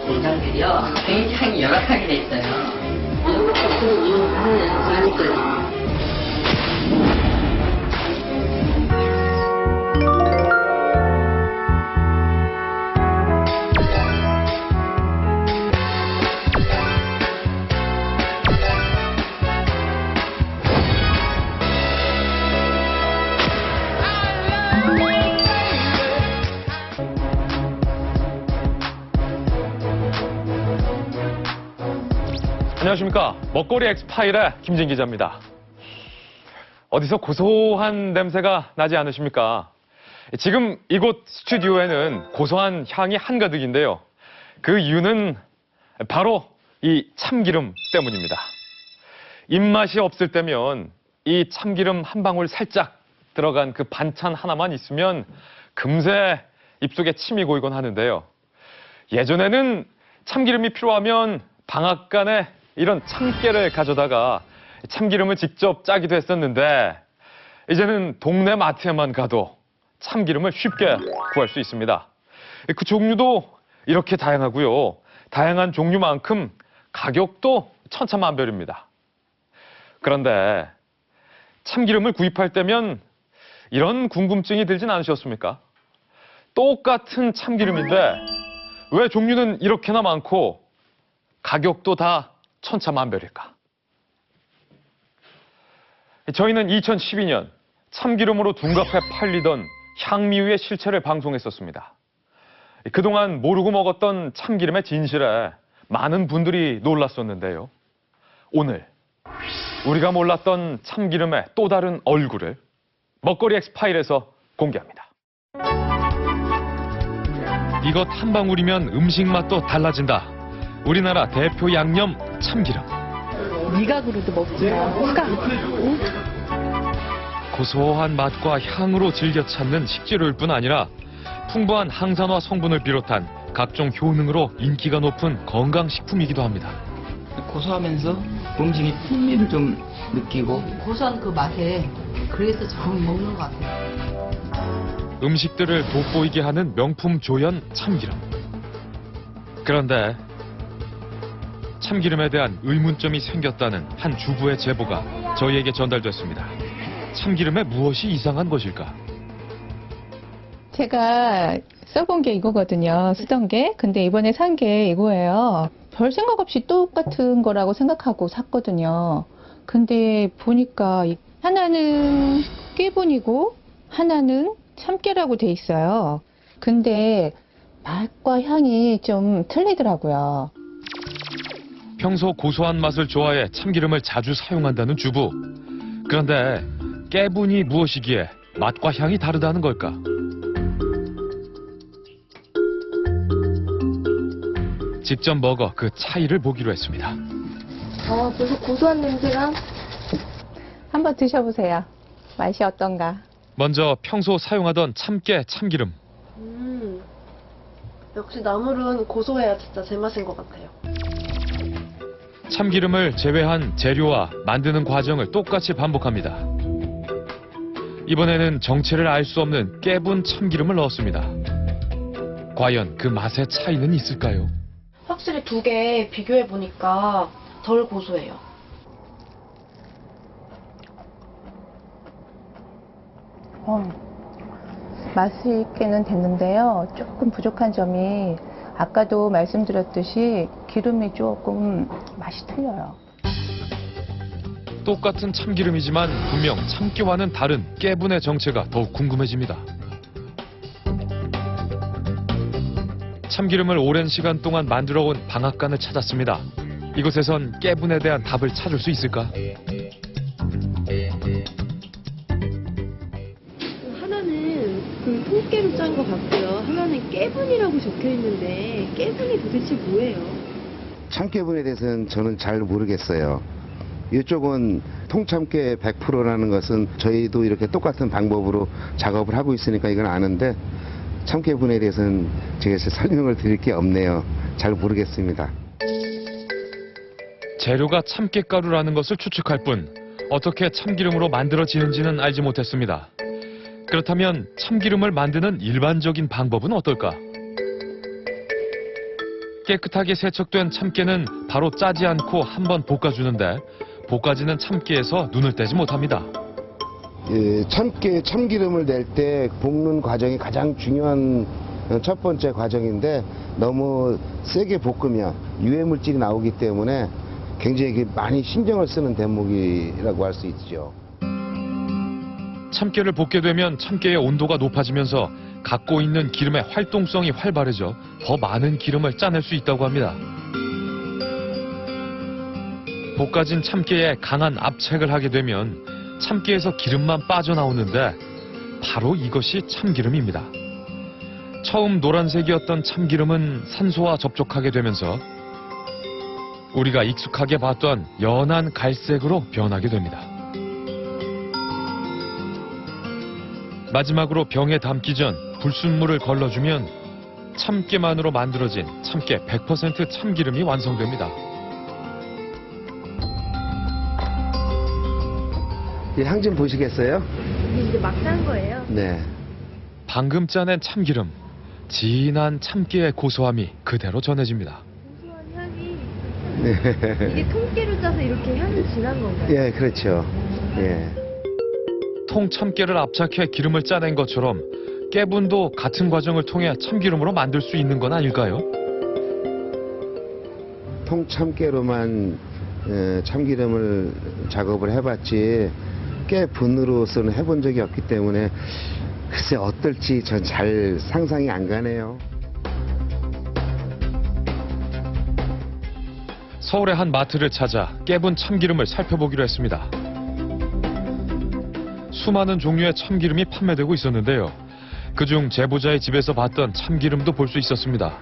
냉장들이요 굉장히 열악하게 돼 있어요. 안녕하십니까. 먹거리 엑스파일의 김진 기자입니다. 어디서 고소한 냄새가 나지 않으십니까? 지금 이곳 스튜디오에는 고소한 향이 한가득인데요. 그 이유는 바로 이 참기름 때문입니다. 입맛이 없을 때면 이 참기름 한 방울 살짝 들어간 그 반찬 하나만 있으면 금세 입속에 침이 고이곤 하는데요. 예전에는 참기름이 필요하면 방앗간에 이런 참깨를 가져다가 참기름을 직접 짜기도 했었는데 이제는 동네 마트에만 가도 참기름을 쉽게 구할 수 있습니다. 그 종류도 이렇게 다양하고요. 다양한 종류만큼 가격도 천차만별입니다. 그런데 참기름을 구입할 때면 이런 궁금증이 들진 않으셨습니까? 똑같은 참기름인데 왜 종류는 이렇게나 많고 가격도 다 천차만별일까? 저희는 2012년 참기름으로 둔갑해 팔리던 향미유의 실체를 방송했었습니다. 그동안 모르고 먹었던 참기름의 진실에 많은 분들이 놀랐었는데요. 오늘 우리가 몰랐던 참기름의 또 다른 얼굴을 먹거리 엑스파일에서 공개합니다. 이것 한 방울이면 음식 맛도 달라진다. 우리나라 대표 양념 참기름. 미각으로도 먹지만 후각. 고소한 맛과 향으로 즐겨 찾는 식재료일 뿐 아니라 풍부한 항산화 성분을 비롯한 각종 효능으로 인기가 높은 건강식품이기도 합니다. 고소하면서 음식이 풍미를 좀 느끼고 고소한 그 맛에 그래서 잘 먹는 것 같아요. 음식들을 돋보이게 하는 명품 조연 참기름. 그런데 참기름에 대한 의문점이 생겼다는 한 주부의 제보가 저희에게 전달됐습니다. 참기름에 무엇이 이상한 것일까? 제가 써본 게 이거거든요. 쓰던 게. 근데 이번에 산 게 이거예요. 별 생각 없이 똑같은 거라고 생각하고 샀거든요. 근데 보니까 하나는 깨분이고 하나는 참깨라고 돼 있어요. 근데 맛과 향이 좀 틀리더라고요. 평소 고소한 맛을 좋아해 참기름을 자주 사용한다는 주부. 그런데 깨분이 무엇이기에 맛과 향이 다르다는 걸까? 직접 먹어 그 차이를 보기로 했습니다. 벌써 고소한 냄새가. 한번 드셔보세요. 맛이 어떤가? 먼저 평소 사용하던 참깨 참기름. 역시 나물은 고소해야 진짜 제맛인 것 같아요. 참기름을 제외한 재료와 만드는 과정을 똑같이 반복합니다. 이번에는 정체를 알 수 없는 깨분 참기름을 넣었습니다. 과연 그 맛의 차이는 있을까요? 확실히 두 개 비교해 보니까 덜 고소해요. 맛있게는 됐는데요. 조금 부족한 점이 아까도 말씀드렸듯이 기름이 조금 맛이 틀려요. 똑같은 참기름이지만 분명 참깨와는 다른 깨분의 정체가 더욱 궁금해집니다. 참기름을 오랜 시간 동안 만들어온 방앗간을 찾았습니다. 이곳에선 깨분에 대한 답을 찾을 수 있을까? 하나는 그 통깨로 짠 것 같고요. 하나는 깨분이라고 적혀 있는데 깨분이 도대체 뭐예요? 참깨분에 대해서는 저는 잘 모르겠어요. 이쪽은 통참깨 100%라는 것은 저희도 이렇게 똑같은 방법으로 작업을 하고 있으니까 이건 아는데 참깨분에 대해서는 제가 설명을 드릴 게 없네요. 잘 모르겠습니다. 재료가 참깨가루라는 것을 추측할 뿐 어떻게 참기름으로 만들어지는지는 알지 못했습니다. 그렇다면 참기름을 만드는 일반적인 방법은 어떨까? 깨끗하게 세척된 참깨는 바로 짜지 않고 한번 볶아주는데 볶아지는 참깨에서 눈을 떼지 못합니다. 참기름을 낼 때 볶는 과정이 가장 중요한 첫 번째 과정인데 너무 세게 볶으면 유해물질이 나오기 때문에 굉장히 많이 신경을 쓰는 대목이라고 할 수 있죠. 참깨를 볶게 되면 참깨의 온도가 높아지면서 갖고 있는 기름의 활동성이 활발해져 더 많은 기름을 짜낼 수 있다고 합니다. 볶아진 참깨에 강한 압착을 하게 되면 참깨에서 기름만 빠져나오는데 바로 이것이 참기름입니다. 처음 노란색이었던 참기름은 산소와 접촉하게 되면서 우리가 익숙하게 봤던 연한 갈색으로 변하게 됩니다. 마지막으로 병에 담기 전 불순물을 걸러주면 참깨만으로 만들어진 참깨 100% 참기름이 완성됩니다. 향 좀 보시겠어요? 이제 막 짠 거예요? 네. 방금 짜낸 참기름, 진한 참깨의 고소함이 그대로 전해집니다. 고소한 향이. 네. 이게 통깨로 짜서 이렇게 향이 진한 건가요? 예, 그렇죠. 예. 통 참깨를 압착해 기름을 짜낸 것처럼 깨분도 같은 과정을 통해 참기름으로 만들 수 있는 건 아닐까요? 통참깨로만 참기름을 작업을 해봤지 깨분으로서는 해본 적이 없기 때문에 글쎄 어떨지 전 잘 상상이 안 가네요. 서울의 한 마트를 찾아 깨분 참기름을 살펴보기로 했습니다. 수많은 종류의 참기름이 판매되고 있었는데요. 그중 제보자의 집에서 봤던 참기름도 볼 수 있었습니다.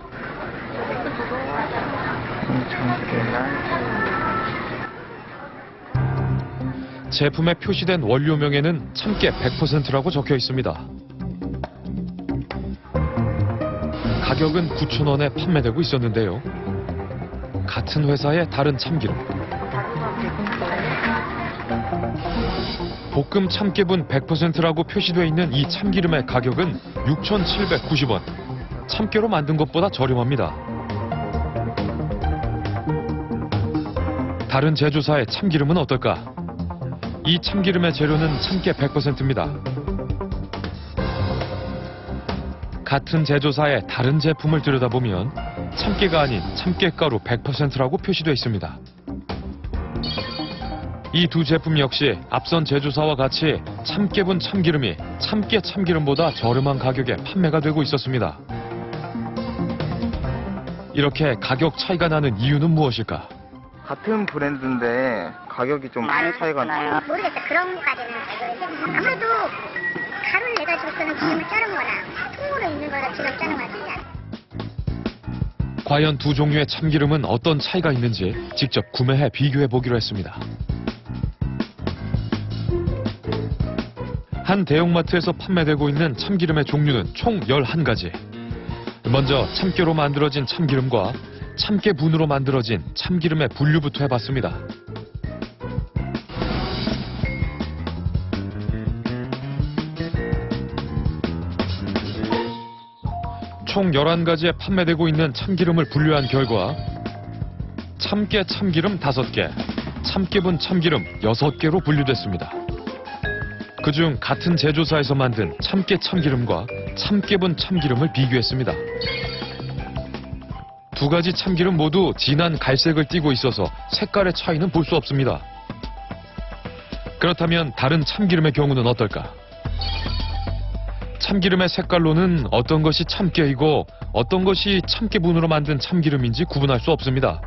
제품에 표시된 원료명에는 참깨 100%라고 적혀 있습니다. 가격은 9,000원에 판매되고 있었는데요. 같은 회사의 다른 참기름. 볶음 참깨분 100%라고 표시되어 있는 이 참기름의 가격은 6,790원. 참깨로 만든 것보다 저렴합니다. 다른 제조사의 참기름은 어떨까? 이 참기름의 재료는 참깨 100%입니다. 같은 제조사의 다른 제품을 들여다보면 참깨가 아닌 참깨가루 100%라고 표시되어 있습니다. 이 두 제품 역시 앞선 제조사와 같이 참깨분 참기름이 참깨 참기름보다 저렴한 가격에 판매가 되고 있었습니다. 이렇게 가격 차이가 나는 이유는 무엇일까? 같은 브랜드인데 가격이 좀 차이가 나요. 모르겠어요. 그런 것까지는 잘 모르겠어요. 아무래도 가루를 내가지고서는 기름을 짜는 거나 통으로 있는 거나 기름 짜는 거나 틀리지 않아요. 과연 두 종류의 참기름은 어떤 차이가 있는지 직접 구매해 비교해 보기로 했습니다. 한 대형마트에서 판매되고 있는 참기름의 종류는 총 11가지. 먼저 참깨로 만들어진 참기름과 참깨분으로 만들어진 참기름의 분류부터 해봤습니다. 총 11가지에 판매되고 있는 참기름을 분류한 결과 참깨 참기름 5개, 참깨분 참기름 6개로 분류됐습니다. 그중 같은 제조사에서 만든 참깨 참기름과 참깨분 참기름을 비교했습니다. 두 가지 참기름 모두 진한 갈색을 띠고 있어서 색깔의 차이는 볼 수 없습니다. 그렇다면 다른 참기름의 경우는 어떨까? 참기름의 색깔로는 어떤 것이 참깨이고 어떤 것이 참깨분으로 만든 참기름인지 구분할 수 없습니다.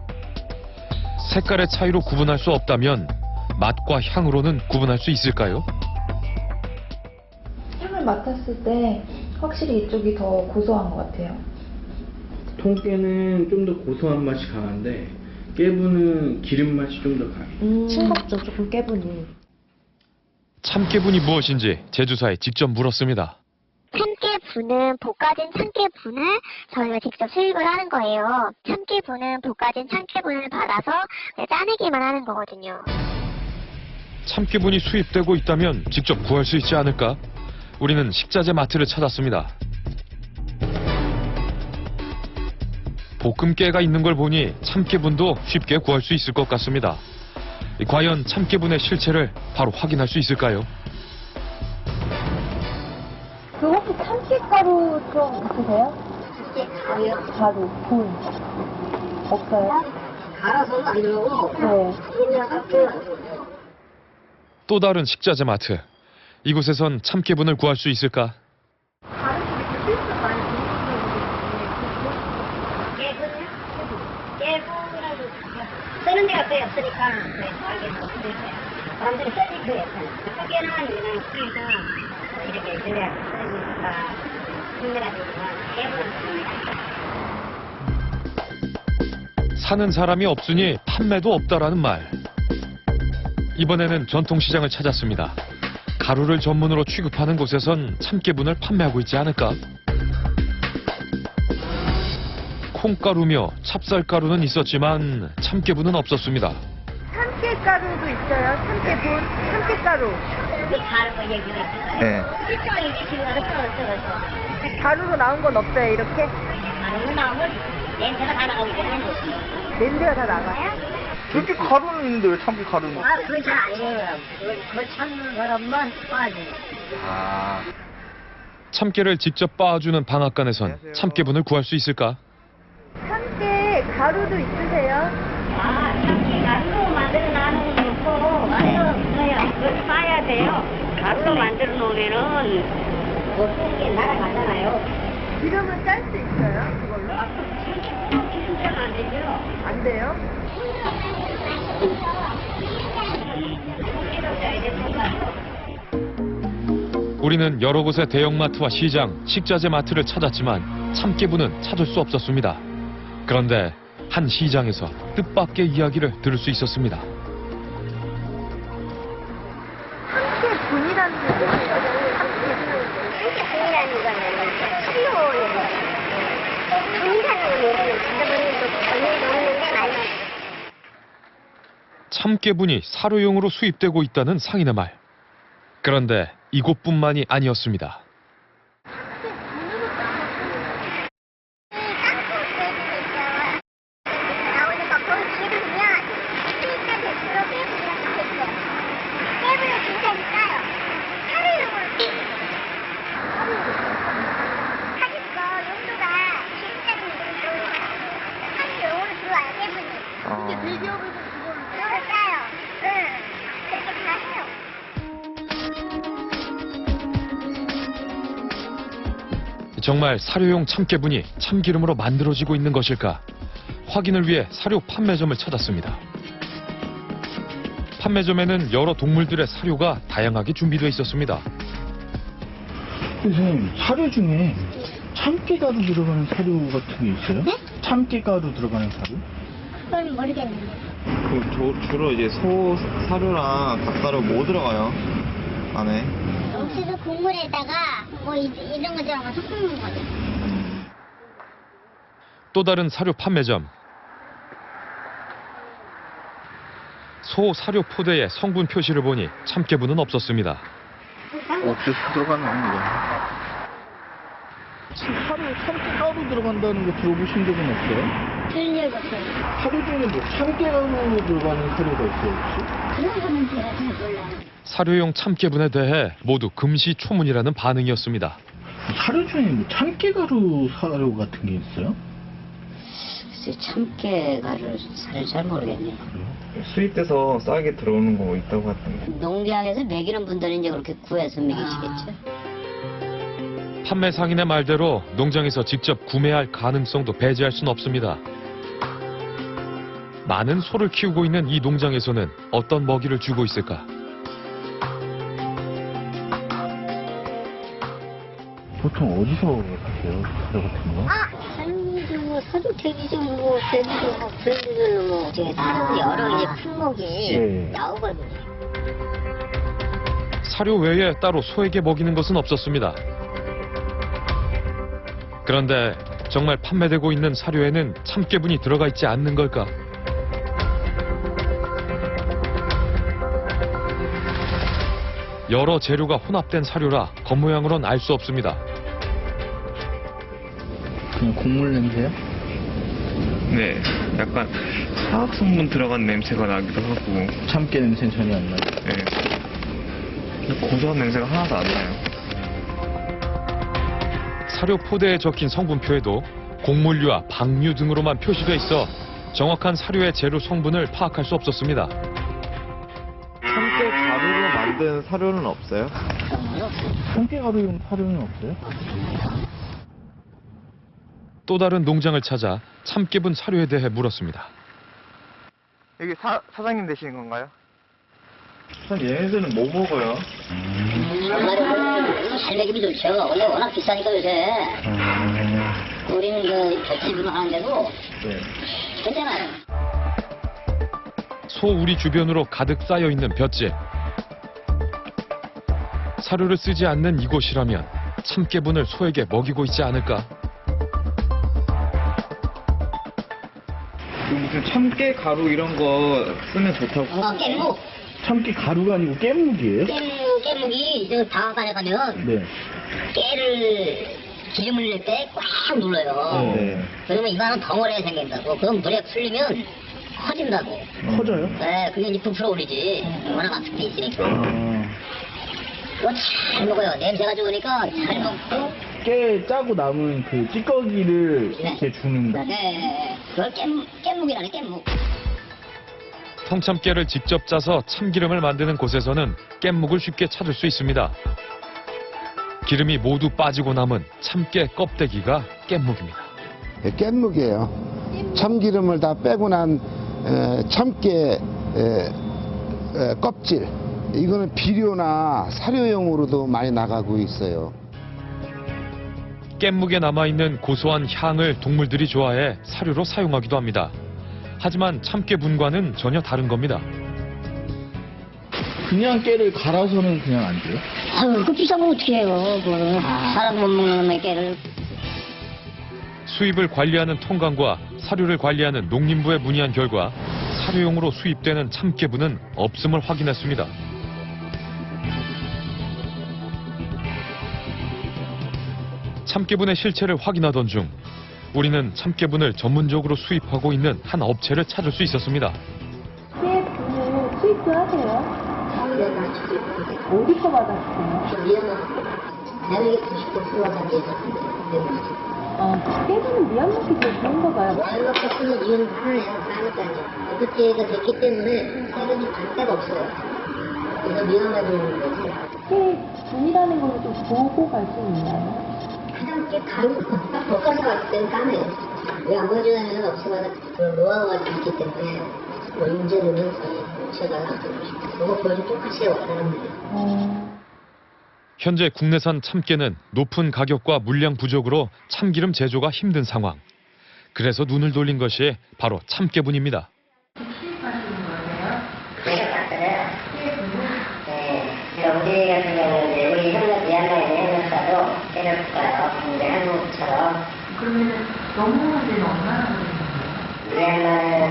색깔의 차이로 구분할 수 없다면 맛과 향으로는 구분할 수 있을까요? 향을 맡았을 때 확실히 이쪽이 더 고소한 것 같아요. 통깨는 좀 더 고소한 맛이 강한데 깨분은 기름 맛이 좀 더 강해요. 싱겁죠, 조금 깨분이. 참깨분이 무엇인지 제조사에 직접 물었습니다. 참깨 분은 볶아진 참깨분을 저희가 직접 수입을 하는 거예요. 참깨분은 볶아진 참깨분을 받아서 짜내기만 하는 거거든요. 참깨분이 수입되고 있다면 직접 구할 수 있지 않을까? 우리는 식자재 마트를 찾았습니다. 볶음깨가 있는 걸 보니 참깨분도 쉽게 구할 수 있을 것 같습니다. 과연 참깨분의 실체를 바로 확인할 수 있을까요? 그 혹시 참깨가루 좀 있으세요? 참깨가루요? 가루, 분. 없어요? 갈아서 만들고 네. 또 다른 식자재 마트. 이곳에선 참깨분을 구할 수 있을까? 쓰는 데가 거의 없으니까 사람들이 쓰는 거예요. 크게는 그냥 수위가 이렇게 그래야 쓰니까 힘내가 되지만 대부분 씁니다. 사는 사람이 없으니 판매도 없다라는 말. 이번에는 전통시장을 찾았습니다. 가루를 전문으로 취급하는 곳에선 참깨분을 판매하고 있지 않을까? 콩가루며 찹쌀가루는 있었지만 참깨분은 없었습니다. 참깨가루도 있어요. 참깨분, 참깨가루. 이 가루가 얘기가 있어요. 네. 이쪽에 이게 지금 떨어져서 가루로 나온 건 없어요, 이렇게? 가루로 나오면 냄새가 다 나오기 때문에 냄새가 다 나가요? 저렇게 가루는 있는데 왜 참깨 가루는? 그건 잘 아니에요. 그걸 찾는 사람만 빠지. 아. 참깨를 직접 빻아주는 방앗간에선 참깨분을 구할 수 있을까? 참깨 가루도 있으세요? 참깨 가루로 만들어 놔놓은 거 있고, 맞아요. 그걸 빠야 돼요. 가루로 만들어 놓으면은, 뭐, 게 날아가잖아요. 기름은 짤 수 있어요? 그걸로? 진짜 안 되죠? 안 돼요? 우리는 여러 곳의 대형마트와 시장, 식자재 마트를 찾았지만 참깨분은 찾을 수 없었습니다. 그런데 한 시장에서 뜻밖의 이야기를 들을 수 있었습니다. 참깨분이라는 게 뭐예요? 참깨분이라는 거는 수요예요. 분이라는 거는 전문도 없는데 많이. 참깨분이 사료용으로 수입되고 있다는 상인의 말. 그런데 이곳뿐만이 아니었습니다. 정말 사료용 참깨분이 참기름으로 만들어지고 있는 것일까? 확인을 위해 사료 판매점을 찾았습니다. 판매점에는 여러 동물들의 사료가 다양하게 준비되어 있었습니다. 선생님, 사료 중에 참깨가루 들어가는 사료 같은 게 있어요? 네? 참깨가루 들어가는 사료? 그건 모르겠는데. 주로 이제 소 사료랑 닭사료 뭐 들어가요? 안에? 옥수수 국물에다가 뭐 이런 거 들어가 섞는 거죠. 또 다른 사료 판매점. 소 사료 포대에 성분 표시를 보니 참깨분은 없었습니다. 옥수수 들어가는 거. 참깨가루 들어간다는 거 들어보신 적은 없어요? 들려봤어요. 사료 중에 뭐 참깨가루 들어가는 사료가 있어요, 혹시? 그런 거는 제가 잘 몰라요. 사료용 참깨분에 대해 모두 금시초문이라는 반응이었습니다. 사료 중에 뭐 참깨가루 사료 같은 게 있어요? 글쎄, 참깨가루 잘 모르겠네요. 수입돼서 싸게 들어오는 거 있다고 하던데. 농장에서 먹이는 분들은 이제 그렇게 구해서 먹이시겠죠. 판매 상인의 말대로 농장에서 직접 구매할 가능성도 배제할 수는 없습니다. 많은 소를 키우고 있는 이 농장에서는 어떤 먹이를 주고 있을까? 보통 어디서 하세요? 사료 같은 거? 사료도 뭐 사료태기죠 뭐 돼지도 뭐 돼지들은 뭐 이제 사료 여러 이제 품목이 나오거든요. 사료 외에 따로 소에게 먹이는 것은 없었습니다. 그런데 정말 판매되고 있는 사료에는 참깨분이 들어가 있지 않는 걸까? 여러 재료가 혼합된 사료라 겉모양으론 알 수 없습니다. 그냥 곡물 냄새요? 네, 약간 화학 성분 들어간 냄새가 나기도 하고. 참깨 냄새는 전혀 안 나요. 네. 근데 고소한 냄새가 하나도 안 나요. 사료 포대에 적힌 성분표에도 곡물류와 박류 등으로만 표시돼 있어 정확한 사료의 재료 성분을 파악할 수 없었습니다. 참깨 가루로 만든 사료는 없어요? 참깨 가루 사료는 없어요? 또 다른 농장을 찾아 참깨분 사료에 대해 물었습니다. 여기 사장님 되시는 건가요? 얘네들은 뭐 먹어요? 살배기도 좋죠. 근데 워낙 비싸니까 요새. 우리는 그 벼치분을 하는데도 괜찮아요. 소우리 주변으로 가득 쌓여 있는 볏짚. 사료를 쓰지 않는 이곳이라면 참깨분을 소에게 먹이고 있지 않을까? 무슨 참깨 가루 이런 거 쓰면 좋다고. 깻묵. 참깨 가루가 아니고 깻묵이에요? 깻묵이 저 방앗간에 가면 네. 깨를 기름을 낼 때 꽉 눌러요. 네. 그러면 이거는 덩어리가 생긴다고. 그럼 물에 풀리면 커진다고. 커져요? 네, 그게 이제 부풀어 오르지. 워낙 압축돼 있으니까. 그거 잘 먹어요. 냄새가 좋으니까 잘 먹고. 깨 짜고 남은 그 찌꺼기를 이렇게 주는 거. 네, 그걸 깻묵이라네, 깻묵. 통참깨를 직접 짜서 참기름을 만드는 곳에서는 깻묵을 쉽게 찾을 수 있습니다. 기름이 모두 빠지고 남은 참깨 껍데기가 깻묵입니다. 깻묵이에요. 참기름을 다 빼고 난 참깨 껍질. 이거는 비료나 사료용으로도 많이 나가고 있어요. 깻묵에 남아있는 고소한 향을 동물들이 좋아해 사료로 사용하기도 합니다. 하지만 참깨분과는 전혀 다른 겁니다. 그냥 깨를 갈아서는 그냥 안 돼요? 아유, 그 비싼 거 어떻게 해요, 그거는. 사람 못 먹는 깨를. 수입을 관리하는 통관과 사료를 관리하는 농림부에 문의한 결과 사료용으로 수입되는 참깨분은 없음을 확인했습니다. 참깨분의 실체를 확인하던 중 우리는 참깨분을 전문적으로 수입하고 있는 한 업체를 찾을 수 있었습니다. 깨분을 수입도 하세요? 어디서 받았어요? 깨분은 미얀마께 제일 좋은가 봐요. 미얀마께 쓰는 이유는 하나예요. 하나까지. FTA가 됐기 때문에 세금이 갈 데가 없어요. 그래서 미얀마에 있는 거지. 깨분이라는 걸 좀 보고 갈 수 있나요? 가장 깨 가루 볶아서 갔을 때는 까매요. 왜 안 보여주냐면 업체마다 노하우가 있기 때문에 뭐 인재는 제가 그거 보여주면 똑같이 왔다는 거예요. 현재 국내산 참깨는 높은 가격과 물량 부족으로 참기름 제조가 힘든 상황. 그래서 눈을 돌린 것이 바로 참깨분입니다. 우리 같은 경우는 우리 미얀마에 있는 협력사도 깨를 볶아요. 근데 한국처럼. 그러면 넘어온 데는 얼마나 걸리나요? 미얀마는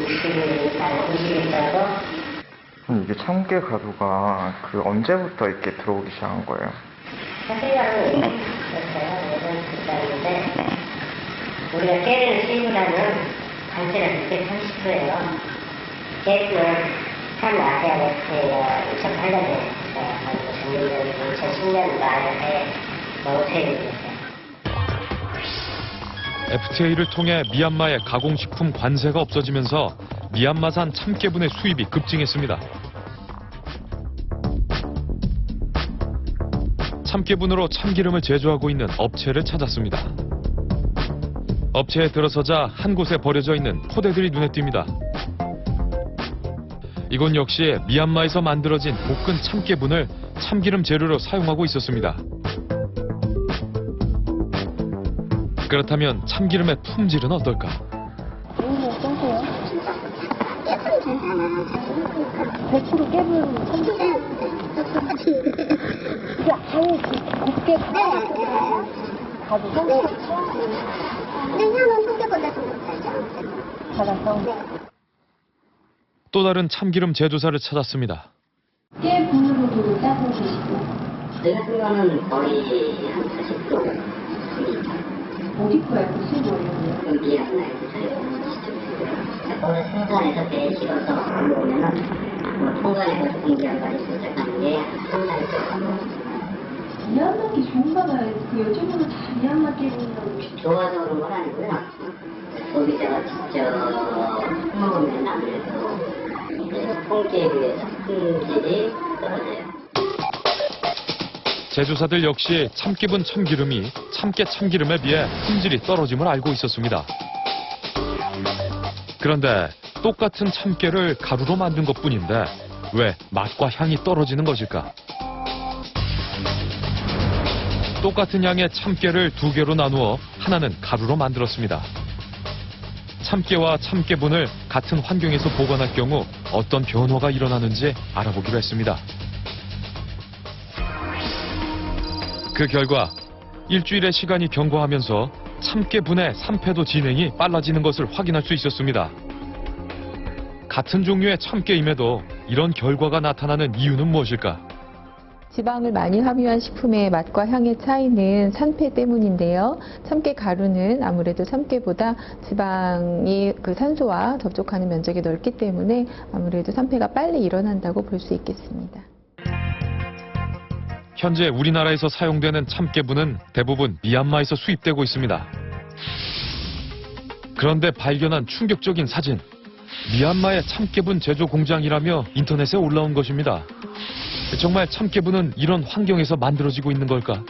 20일 정도? 이게 참깨 가루가 언제부터 이렇게 들어오기 시작한 거예요? 사실은 그랬어요. 예전부터인데 우리가 깨를 수입을 하는 관세는 630%예요. 깨는 한 아시아 렉스가 2008년에 작년 2010년 말에 멈춰있는 거죠. FTA를 통해 미얀마의 가공식품 관세가 없어지면서 미얀마산 참깨분의 수입이 급증했습니다. 참깨분으로 참기름을 제조하고 있는 업체를 찾았습니다. 업체에 들어서자 한 곳에 버려져 있는 포대들이 눈에 띕니다. 이건 역시 미얀마에서 만들어진 볶은 참깨분을 참기름 재료로 사용하고 있었습니다. 그렇다면 참기름의 품질은 어떨까? 오늘 어떠세요? 100% 깨분 참깨? 이게 아예 곱게 갈아서 가도 네. 네, 향은 성격보다 좀 달죠. 달아서. 네. 또 다른 참기름 제조사를 찾았습니다. 깨분으로도 짜고 계시고 저희 같은 거는 거의 한 40% 어디 거예요? 무슨 거예요? 미얀마에서 저희가 오늘 생산해서 배에 실어서 올라오면은 뭐 통관해서 공기압까지 도착하는 게 한 달이 들어가고. 미얀마기 좋은가 봐요. 그 여자분은 다 미얀마 깨분이라고 좋아서 그런 건 아니고요. 소비자가 직접 먹으면 아무래도 통계에 비해서 품질이 떨어져요. 제조사들 역시 참기분 참기름이 참깨 참기름에 비해 품질이 떨어짐을 알고 있었습니다. 그런데 똑같은 참깨를 가루로 만든 것뿐인데 왜 맛과 향이 떨어지는 것일까? 똑같은 양의 참깨를 2개로 나누어 하나는 가루로 만들었습니다. 참깨와 참깨분을 같은 환경에서 보관할 경우 어떤 변화가 일어나는지 알아보기로 했습니다. 그 결과 일주일의 시간이 경과하면서 참깨분의 산패도 진행이 빨라지는 것을 확인할 수 있었습니다. 같은 종류의 참깨임에도 이런 결과가 나타나는 이유는 무엇일까? 지방을 많이 함유한 식품의 맛과 향의 차이는 산패 때문인데요. 참깨 가루는 아무래도 참깨보다 지방이 그 산소와 접촉하는 면적이 넓기 때문에 아무래도 산패가 빨리 일어난다고 볼 수 있겠습니다. 현재 우리나라에서 사용되는 참깨분은 대부분 미얀마에서 수입되고 있습니다. 그런데 발견한 충격적인 사진. 미얀마의 참깨분 제조 공장이라며 인터넷에 올라온 것입니다. 정말 참깨분은 이런 환경에서 만들어지고 있는 걸까?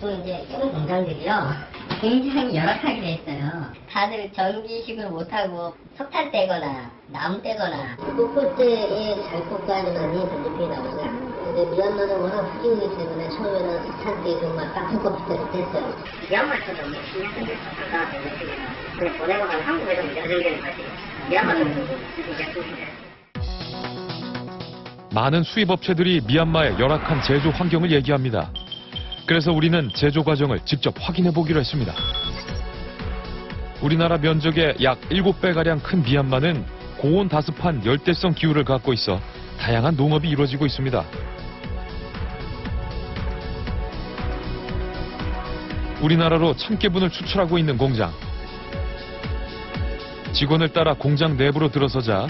또 이제 깨분 공장들이요. 굉장히 열악하게 돼 있어요. 다들 전기식을 못하고 석탄 떼거나 나무 떼거나 볶을 때에 잘 볶아야지만 전기필이 나오잖아요. 근데 미얀마는 워낙 후진이기 때문에 처음에는 석탄 떼 정말 딱 볶아부터 됐어요. 미얀마처럼 뭐 신경쓰는 게 석탄 그냥 보내고 가면 한국에서 여전되는 거지. 미얀마는 이제 많은 수입 업체들이 미얀마의 열악한 제조 환경을 얘기합니다. 그래서 우리는 제조 과정을 직접 확인해 보기로 했습니다. 우리나라 면적의 약 7배가량 큰 미얀마는 고온 다습한 열대성 기후를 갖고 있어 다양한 농업이 이루어지고 있습니다. 우리나라로 참깨분을 수출하고 있는 공장. 직원을 따라 공장 내부로 들어서자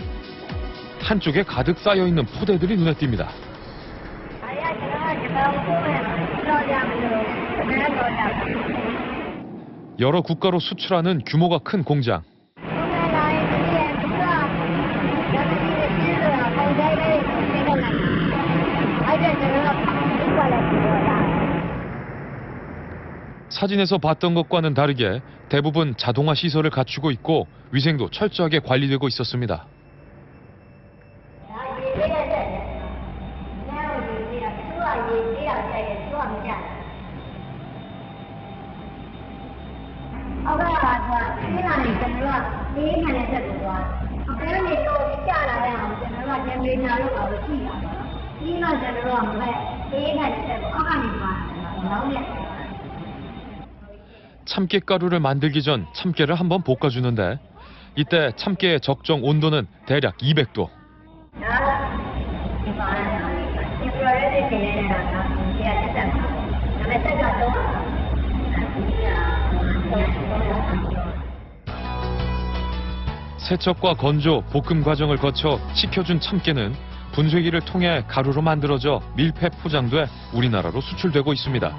한쪽에 가득 쌓여있는 포대들이 눈에 띕니다. 여러 국가로 수출하는 규모가 큰 공장. 사진에서 봤던 것과는 다르게 대부분 자동화 시설을 갖추고 있고 위생도 철저하게 관리되고 있었습니다. 참깨 가루를 만들기 전 참깨를 한번 볶아주는데 이때 참깨의 적정 온도는 대략 200도. 세척과 건조, 볶음 과정을 거쳐 식혀준 참깨는 분쇄기를 통해 가루로 만들어져 밀폐 포장돼 우리나라로 수출되고 있습니다.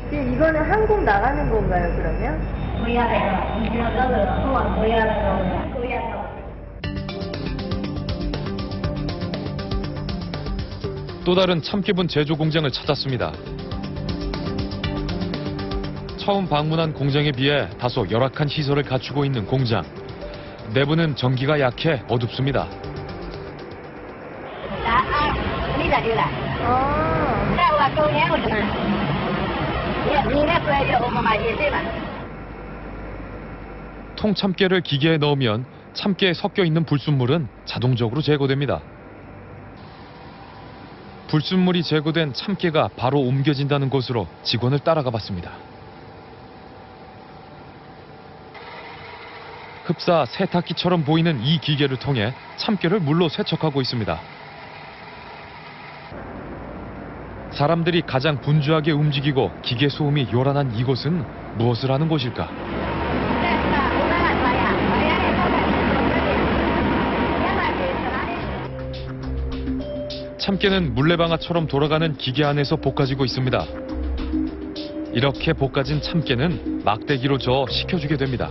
지금 이거는 한국 나가는 건가요, 그러면? 또 다른 참깨분 제조 공장을 찾았습니다. 처음 방문한 공장에 비해 다소 열악한 시설을 갖추고 있는 공장. 내부는 전기가 약해 어둡습니다. 통참깨를 기계에 넣으면 참깨에 섞여 있는 불순물은 자동적으로 제거됩니다. 불순물이 제거된 참깨가 바로 옮겨진다는 곳으로 직원을 따라가 봤습니다. 흡사 세탁기처럼 보이는 이 기계를 통해 참깨를 물로 세척하고 있습니다. 사람들이 가장 분주하게 움직이고 기계 소음이 요란한 이곳은 무엇을 하는 곳일까? 참깨는 물레방아처럼 돌아가는 기계 안에서 볶아지고 있습니다. 이렇게 볶아진 참깨는 막대기로 저어 식혀주게 됩니다.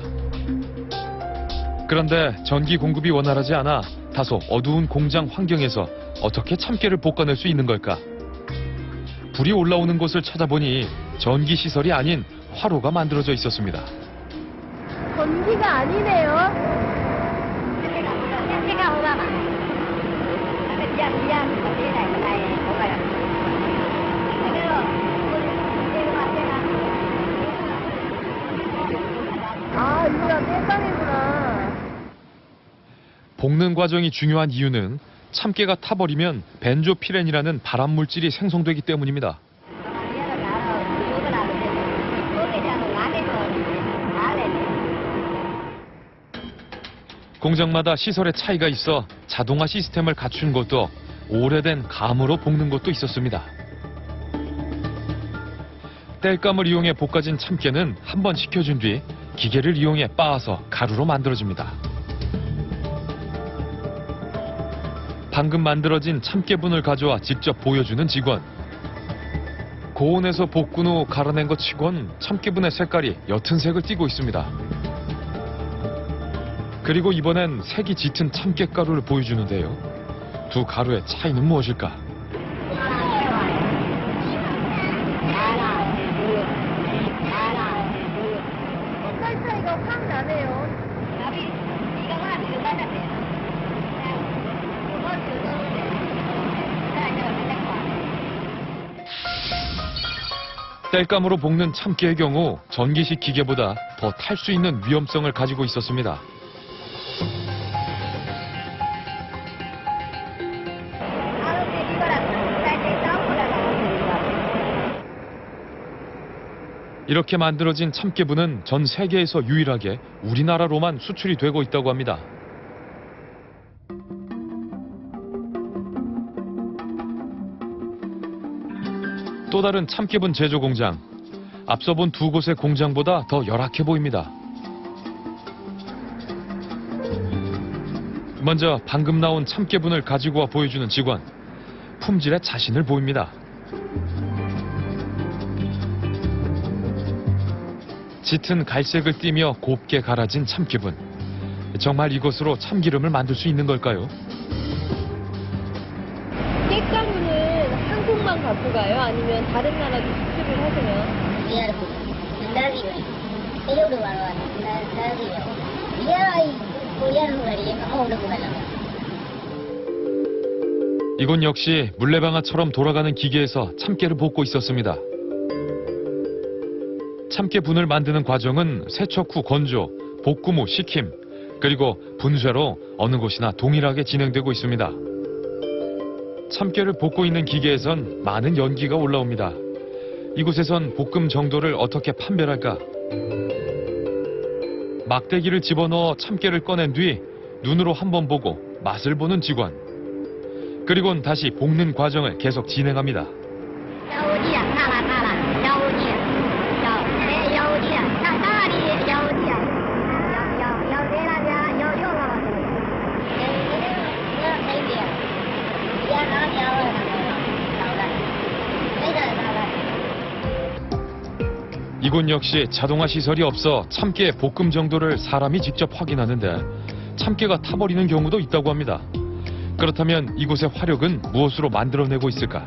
그런데 전기 공급이 원활하지 않아 다소 어두운 공장 환경에서 어떻게 참깨를 볶아낼 수 있는 걸까? 불이 올라오는 곳을 찾아보니 전기 시설이 아닌 화로가 만들어져 있었습니다. 전기가 아니네요. 아, 이거가 땔감이구나. 볶는 과정이 중요한 이유는 참깨가 타버리면 벤조피렌이라는 발암 물질이 생성되기 때문입니다. 공장마다 시설의 차이가 있어 자동화 시스템을 갖춘 곳도 오래된 감으로 볶는 곳도 있었습니다. 땔감을 이용해 볶아진 참깨는 한번 식혀준 뒤 기계를 이용해 빻아서 가루로 만들어집니다. 방금 만들어진 참깨분을 가져와 직접 보여주는 직원. 고온에서 볶은 후 갈아낸 것 치곤 참깨분의 색깔이 옅은 색을 띠고 있습니다. 그리고 이번엔 색이 짙은 참깨가루를 보여주는데요. 두 가루의 차이는 무엇일까? 색깔 차이가 확 나네요. 땔감으로 볶는 참깨의 경우 전기식 기계보다 더 탈 수 있는 위험성을 가지고 있었습니다. 이렇게 만들어진 참깨분은 전 세계에서 유일하게 우리나라로만 수출이 되고 있다고 합니다. 또 다른 참깨분 제조 공장. 앞서 본 두 곳의 공장보다 더 열악해 보입니다. 먼저 방금 나온 참깨분을 가지고 와 보여주는 직원. 품질에 자신을 보입니다. 짙은 갈색을 띠며 곱게 갈아진 참깨분. 정말 이것으로 참기름을 만들 수 있는 걸까요? 깻가루는 한국만 갖고 가요? 아니면 다른 나라도 수출을 하세요? 이곳 역시 물레방아처럼 돌아가는 기계에서 참깨를 볶고 있었습니다. 참깨분을 만드는 과정은 세척 후 건조, 볶음 후 식힘, 그리고 분쇄로 어느 곳이나 동일하게 진행되고 있습니다. 참깨를 볶고 있는 기계에선 많은 연기가 올라옵니다. 이곳에선 볶음 정도를 어떻게 판별할까? 막대기를 집어넣어 참깨를 꺼낸 뒤 눈으로 한번 보고 맛을 보는 직원. 그리곤 다시 볶는 과정을 계속 진행합니다. 이곳 역시 자동화 시설이 없어 참깨의 볶음 정도를 사람이 직접 확인하는데 참깨가 타버리는 경우도 있다고 합니다. 그렇다면 이곳의 화력은 무엇으로 만들어내고 있을까?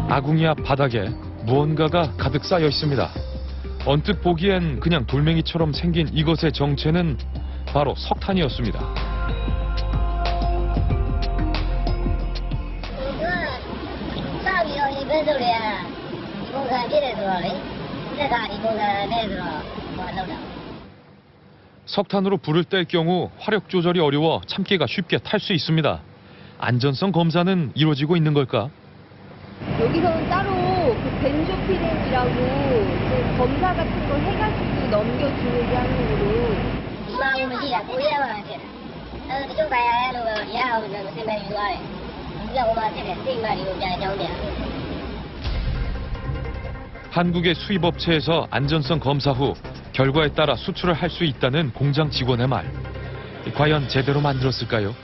아궁이 앞 바닥에 무언가가 가득 쌓여 있습니다. 언뜻 보기엔 그냥 돌멩이처럼 생긴 이것의 정체는 바로 석탄이었습니다. 석탄으로 불을 뗄 경우 화력 조절이 어려워 참깨가 쉽게 탈 수 있습니다. 안전성 검사는 이루어지고 있는 걸까? 여기서는 따로 그 벤조피렌이라고 그 검사 같은 걸 해가지고 넘겨주는 향으로. 한국의 수입업체에서 안전성 검사 후 결과에 따라 수출을 할 수 있다는 공장 직원의 말. 과연 제대로 만들었을까요?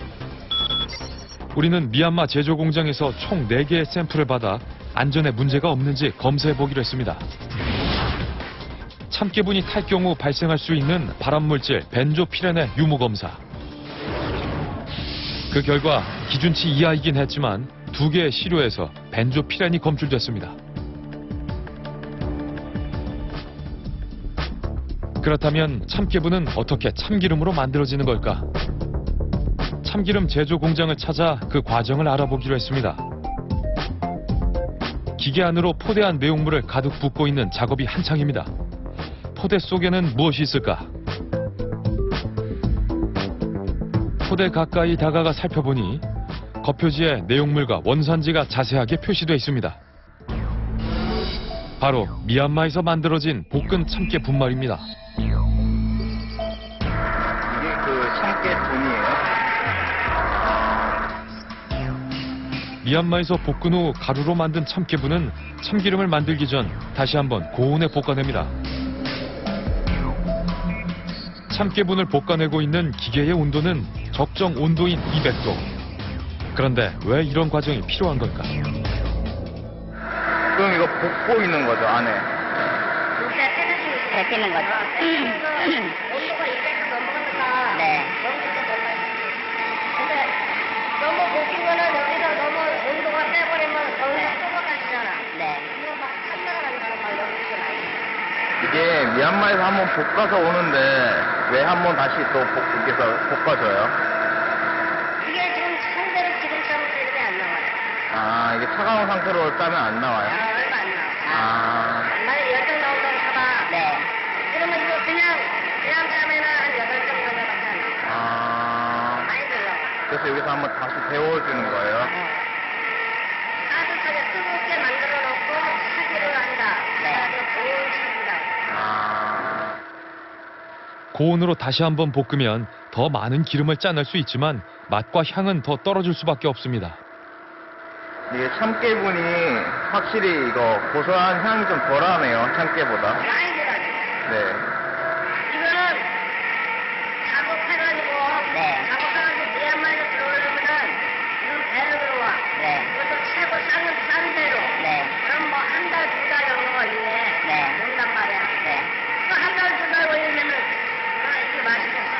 우리는 미얀마 제조 공장에서 총 4개의 샘플을 받아 안전에 문제가 없는지 검사해 보기로 했습니다. 참깨분이 탈 경우 발생할 수 있는 발암물질 벤조피렌의 유무 검사. 그 결과 기준치 이하이긴 했지만 2개의 시료에서 벤조피렌이 검출됐습니다. 그렇다면 참깨분은 어떻게 참기름으로 만들어지는 걸까? 참기름 제조 공장을 찾아 그 과정을 알아보기로 했습니다. 기계 안으로 포대한 내용물을 가득 붓고 있는 작업이 한창입니다. 포대 속에는 무엇이 있을까? 포대 가까이 다가가 살펴보니 겉표지에 내용물과 원산지가 자세하게 표시되어 있습니다. 바로 미얀마에서 만들어진 볶은 참깨 분말입니다. 이게 그 참깨 분이에요? 미얀마에서 볶은 후 가루로 만든 참깨분은 참기름을 만들기 전 다시 한번 고온에 볶아냅니다. 참깨분을 볶아내고 있는 기계의 온도는 적정 온도인 200도. 그런데 왜 이런 과정이 필요한 걸까? 그럼 이거 볶고 있는 거죠, 안에? 데피는 거죠. 온도가 200도 넘어가니까 네. 근데 너무 볶인 거는 여기서 너무 온도가 빼버리면 거기서 쏟아가시잖아. 네. 이거 막 탄다가 난다는 막 이런 게 많이. 이게 미얀마에서 한번 볶아서 오는데 왜 한번 다시 또 여기서 볶아줘요? 이게 지금 상대로 지금처럼 이렇게 안 나와요. 아, 이게 차가운 상태로 짜면 안 나와요? 얼마 안 나와. 아. 만약에 10점 나온다고 쳐봐. 네. 그러면 이거 그냥 짜면은 한 8점 정도밖에 안 나와. 아. 많이 들러. 그래서 여기서 한번 다시 데워주는 거예요? 따뜻하게 뜨겁게 만들어 놓고 차기를 한다. 네. 고온 차기다. 아. 고온으로 다시 한번 볶으면 더 많은 기름을 짜낼 수 있지만 맛과 향은 더 떨어질 수밖에 없습니다. 이게 참깨분이 확실히 이거 고소한 향이 좀 덜하네요, 참깨보다. 많이 들어가죠. 네. 이거는 작업해가지고 작업해가지고 미얀마에서 들어오려면은 이건 배로 들어와. 이것도 최고 싼 배로. 그럼 뭐 한 달, 2달 정도 걸리네. 온단 말이야. 또 한 달, 2달 걸리면은 이게 맛있겠어.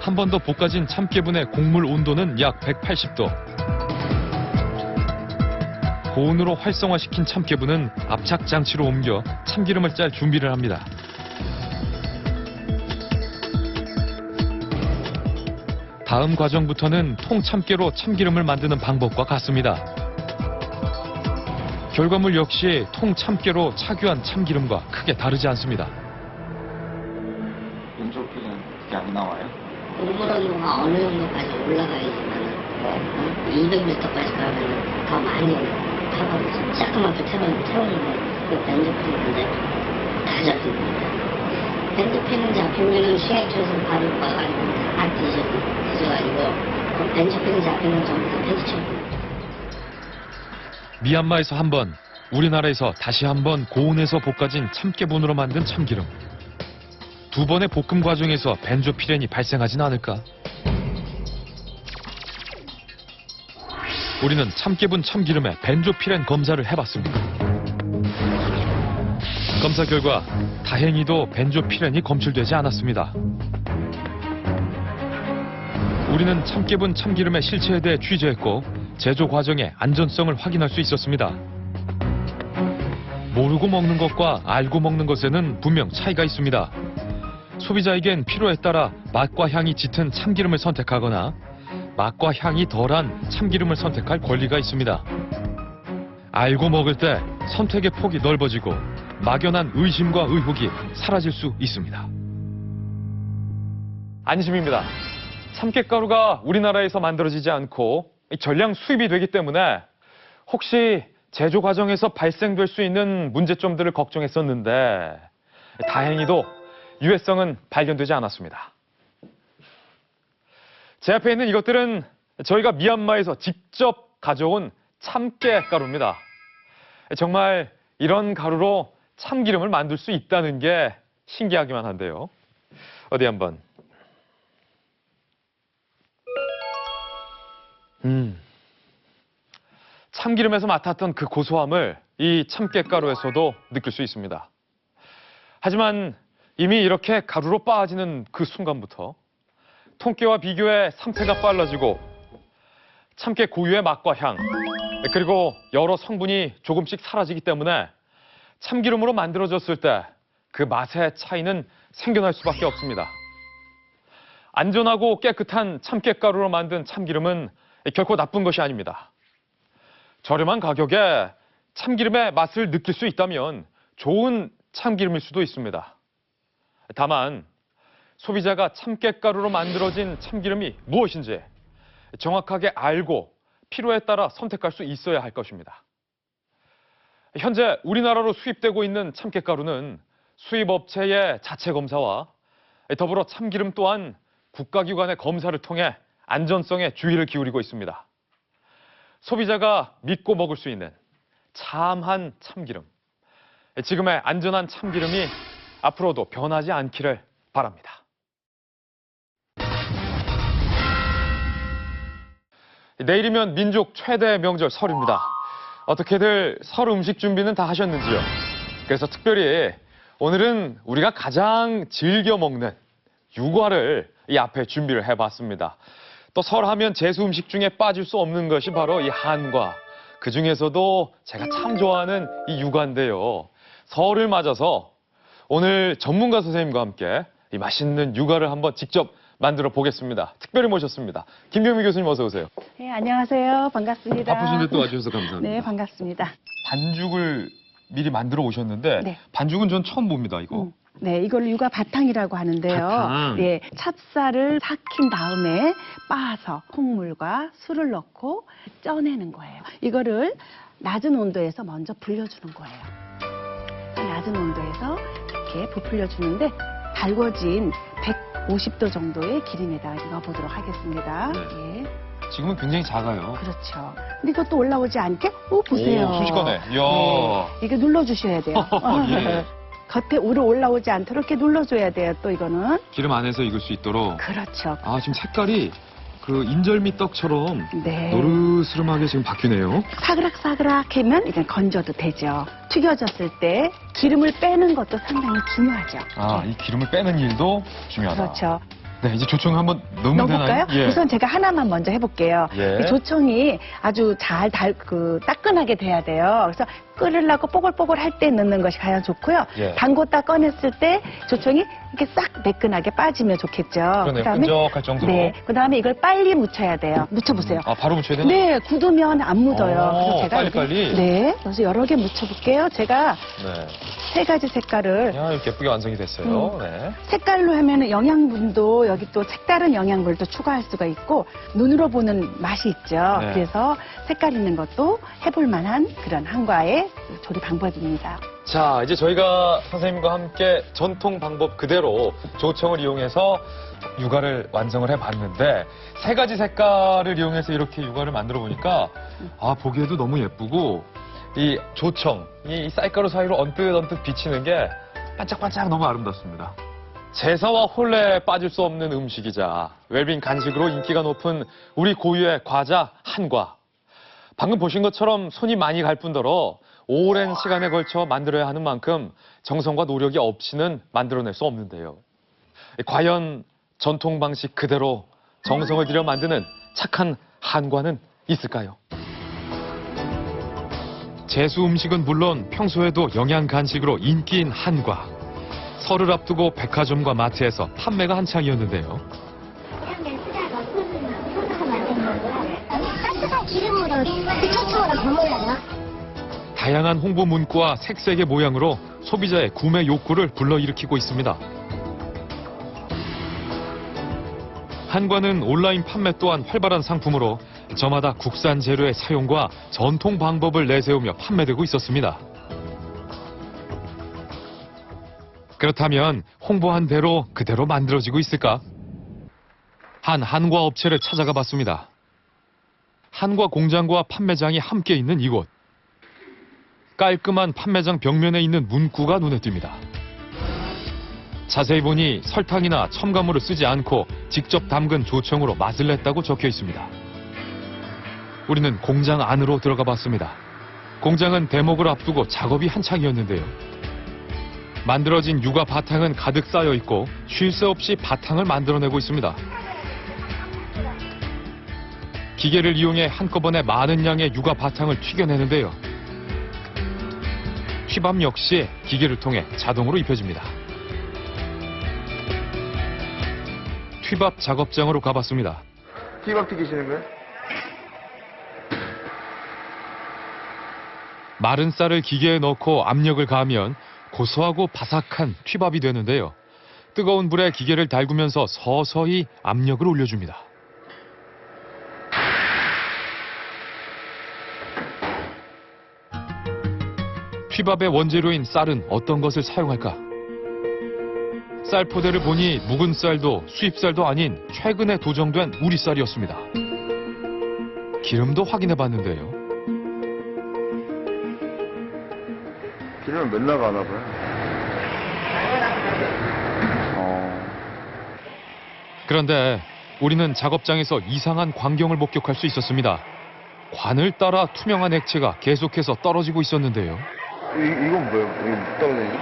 한 번 더 볶아진 참깨분의 곡물 온도는 약 180도. 고온으로 활성화시킨 참깨분은 압착 장치로 옮겨 참기름을 짤 준비를 합니다. 다음 과정부터는 통참깨로 참기름을 만드는 방법과 같습니다. 결과물 역시 통참깨로 착유한 참기름과 크게 다르지 않습니다. 벤조피렌 약이 나와요? 온도가 어느 정도까지 올라가야지만 200m까지 가면 더 많이 타고 조그맣게 태우는데 그 벤조피렌인데 다 잡힙니다. 벤조피렌 잡히면은 시야철에서 바로 와가지고 다 뒤져가지고 그 벤조피렌 잡히면 전부 다 폐지쳐버립니다. 미얀마에서 한 번, 우리나라에서 다시 한번 고온에서 볶아진 참깨분으로 만든 참기름. 두 번의 볶음 과정에서 벤조피렌이 발생하진 않을까? 우리는 참깨분 참기름에 벤조피렌 검사를 해봤습니다. 검사 결과 다행히도 벤조피렌이 검출되지 않았습니다. 우리는 참깨분 참기름의 실체에 대해 취재했고 제조 과정의 안전성을 확인할 수 있었습니다. 모르고 먹는 것과 알고 먹는 것에는 분명 차이가 있습니다. 소비자에겐 필요에 따라 맛과 향이 짙은 참기름을 선택하거나 맛과 향이 덜한 참기름을 선택할 권리가 있습니다. 알고 먹을 때 선택의 폭이 넓어지고 막연한 의심과 의혹이 사라질 수 있습니다. 안심입니다. 참깨가루가 우리나라에서 만들어지지 않고 전량 수입이 되기 때문에 혹시 제조 과정에서 발생될 수 있는 문제점들을 걱정했었는데 다행히도 유해성은 발견되지 않았습니다. 제 앞에 있는 이것들은 저희가 미얀마에서 직접 가져온 참깨가루입니다. 정말 이런 가루로 참기름을 만들 수 있다는 게 신기하기만 한데요. 어디 한번. 참기름에서 맡았던 그 고소함을 이 참깨가루에서도 느낄 수 있습니다. 하지만 이미 이렇게 가루로 빠지는 그 순간부터 통깨와 비교해 산패가 빨라지고 참깨 고유의 맛과 향, 그리고 여러 성분이 조금씩 사라지기 때문에 참기름으로 만들어졌을 때 그 맛의 차이는 생겨날 수밖에 없습니다. 안전하고 깨끗한 참깨가루로 만든 참기름은 결코 나쁜 것이 아닙니다. 저렴한 가격에 참기름의 맛을 느낄 수 있다면 좋은 참기름일 수도 있습니다. 다만 소비자가 참깨가루로 만들어진 참기름이 무엇인지 정확하게 알고 필요에 따라 선택할 수 있어야 할 것입니다. 현재 우리나라로 수입되고 있는 참깨가루는 수입업체의 자체 검사와 더불어 참기름 또한 국가기관의 검사를 통해 안전성에 주의를 기울이고 있습니다. 소비자가 믿고 먹을 수 있는 참한 참기름, 지금의 안전한 참기름이 앞으로도 변하지 않기를 바랍니다. 내일이면 민족 최대 명절 설입니다. 어떻게들 설 음식 준비는 다 하셨는지요? 그래서 특별히 오늘은 우리가 가장 즐겨 먹는 유과를 이 앞에 준비를 해봤습니다. 또 설하면 제수 음식 중에 빠질 수 없는 것이 바로 이 한과. 그 중에서도 제가 참 좋아하는 이 유과인데요. 설을 맞아서 오늘 전문가 선생님과 함께 이 맛있는 유과를 한번 직접 만들어 보겠습니다. 특별히 모셨습니다. 김경미 교수님 어서 오세요. 네, 안녕하세요. 반갑습니다. 바쁘신데 또 와주셔서 감사합니다. 네, 반갑습니다. 반죽을 미리 만들어 오셨는데 네. 반죽은 전 처음 봅니다, 이거. 네, 이걸 유과 바탕이라고 하는데요. 바탕. 예, 찹쌀을 삭힌 다음에 빻아서 콩물과 술을 넣고 쪄내는 거예요. 이거를 낮은 온도에서 먼저 불려주는 거예요. 낮은 온도에서 이렇게 부풀려 주는데 달궈진 150도 정도의 기름에다 넣어보도록 하겠습니다. 네. 예. 지금은 굉장히 작아요. 그렇죠. 근데 이것도 올라오지 않게, 보세요. 오, 순식간에. 이야. 네, 이게 눌러주셔야 돼요. 예. 겉에 우러 올라오지 않도록 이렇게 눌러줘야 돼요. 또 이거는. 기름 안에서 익을 수 있도록. 그렇죠. 아, 지금 색깔이 그 인절미 떡처럼 네. 노르스름하게 지금 바뀌네요. 사그락사그락 하면 이제 건져도 되죠. 튀겨졌을 때 기름을 빼는 것도 상당히 중요하죠. 아, 이 기름을 빼는 일도 중요하다. 그렇죠. 네, 이제 조청을 한번 넣으면 넣어볼까요? 되나요? 예. 우선 제가 하나만 먼저 해볼게요. 예. 이 조청이 아주 잘 따끈하게 돼야 돼요. 그래서 끓으려고 뽀글뽀글 할 때 넣는 것이 가장 좋고요. 예. 담궜다 꺼냈을 때 조청이 이렇게 싹 매끈하게 빠지면 좋겠죠. 그러네요. 끈적할 정도로. 네, 그다음에 이걸 빨리 묻혀야 돼요. 묻혀보세요. 아, 바로 묻혀야 되나요? 네, 굳으면 안 묻어요. 그래서 제가 빨리. 네, 그래서 여러 개 묻혀볼게요. 제가 네. 3가지 색깔을 야, 이렇게 예쁘게 완성이 됐어요. 네. 색깔로 하면 영양분도 여기 또 색다른 영양분을 또 추가할 수가 있고 눈으로 보는 맛이 있죠. 네. 그래서 색깔 있는 것도 해볼 만한 그런 한과의 조리 방법입니다. 자, 이제 저희가 선생님과 함께 전통 방법 그대로 조청을 이용해서 유과를 완성을 해봤는데 3가지 색깔을 이용해서 이렇게 유과를 만들어 보니까 보기에도 너무 예쁘고 이 조청, 이 쌀가루 사이로 언뜻언뜻 비치는 게 반짝반짝 너무 아름답습니다. 제사와 혼례에 빠질 수 없는 음식이자 웰빙 간식으로 인기가 높은 우리 고유의 과자 한과. 방금 보신 것처럼 손이 많이 갈 뿐더러 오랜 시간에 걸쳐 만들어야 하는 만큼 정성과 노력이 없이는 만들어낼 수 없는데요. 과연 전통 방식 그대로 정성을 들여 만드는 착한 한과는 있을까요? 제수 음식은 물론 평소에도 영양 간식으로 인기인 한과. 설을 앞두고 백화점과 마트에서 판매가 한창이었는데요. 따뜻한 기름으로 초청으로 버무려요. 다양한 홍보 문구와 색색의 모양으로 소비자의 구매 욕구를 불러일으키고 있습니다. 한과는 온라인 판매 또한 활발한 상품으로 저마다 국산 재료의 사용과 전통 방법을 내세우며 판매되고 있었습니다. 그렇다면 홍보한 대로 그대로 만들어지고 있을까? 한 한과 업체를 찾아가 봤습니다. 한과 공장과 판매장이 함께 있는 이곳. 깔끔한 판매장 벽면에 있는 문구가 눈에 띕니다. 자세히 보니 설탕이나 첨가물을 쓰지 않고 직접 담근 조청으로 맛을 냈다고 적혀 있습니다. 우리는 공장 안으로 들어가 봤습니다. 공장은 대목을 앞두고 작업이 한창이었는데요. 만들어진 유가 바탕은 가득 쌓여 있고 쉴 새 없이 바탕을 만들어내고 있습니다. 기계를 이용해 한꺼번에 많은 양의 유가 바탕을 튀겨내는데요. 튀밥 역시 기계를 통해 자동으로 입혀집니다. 튀밥 작업장으로 가봤습니다. 튀밥 튀기시는 거예요? 마른 쌀을 기계에 넣고 압력을 가하면 고소하고 바삭한 튀밥이 되는데요. 뜨거운 불에 기계를 달구면서 서서히 압력을 올려줍니다. 튀밥의 원재료인 쌀은 어떤 것을 사용할까? 쌀 포대를 보니 묵은 쌀도 수입쌀도 아닌 최근에 도정된 우리쌀이었습니다. 기름도 확인해 봤는데요. 기름은 맨날 가나 봐요. 그런데 우리는 작업장에서 이상한 광경을 목격할 수 있었습니다. 관을 따라 투명한 액체가 계속해서 떨어지고 있었는데요. 이건 뭐예요? 이거 떨어지는 거?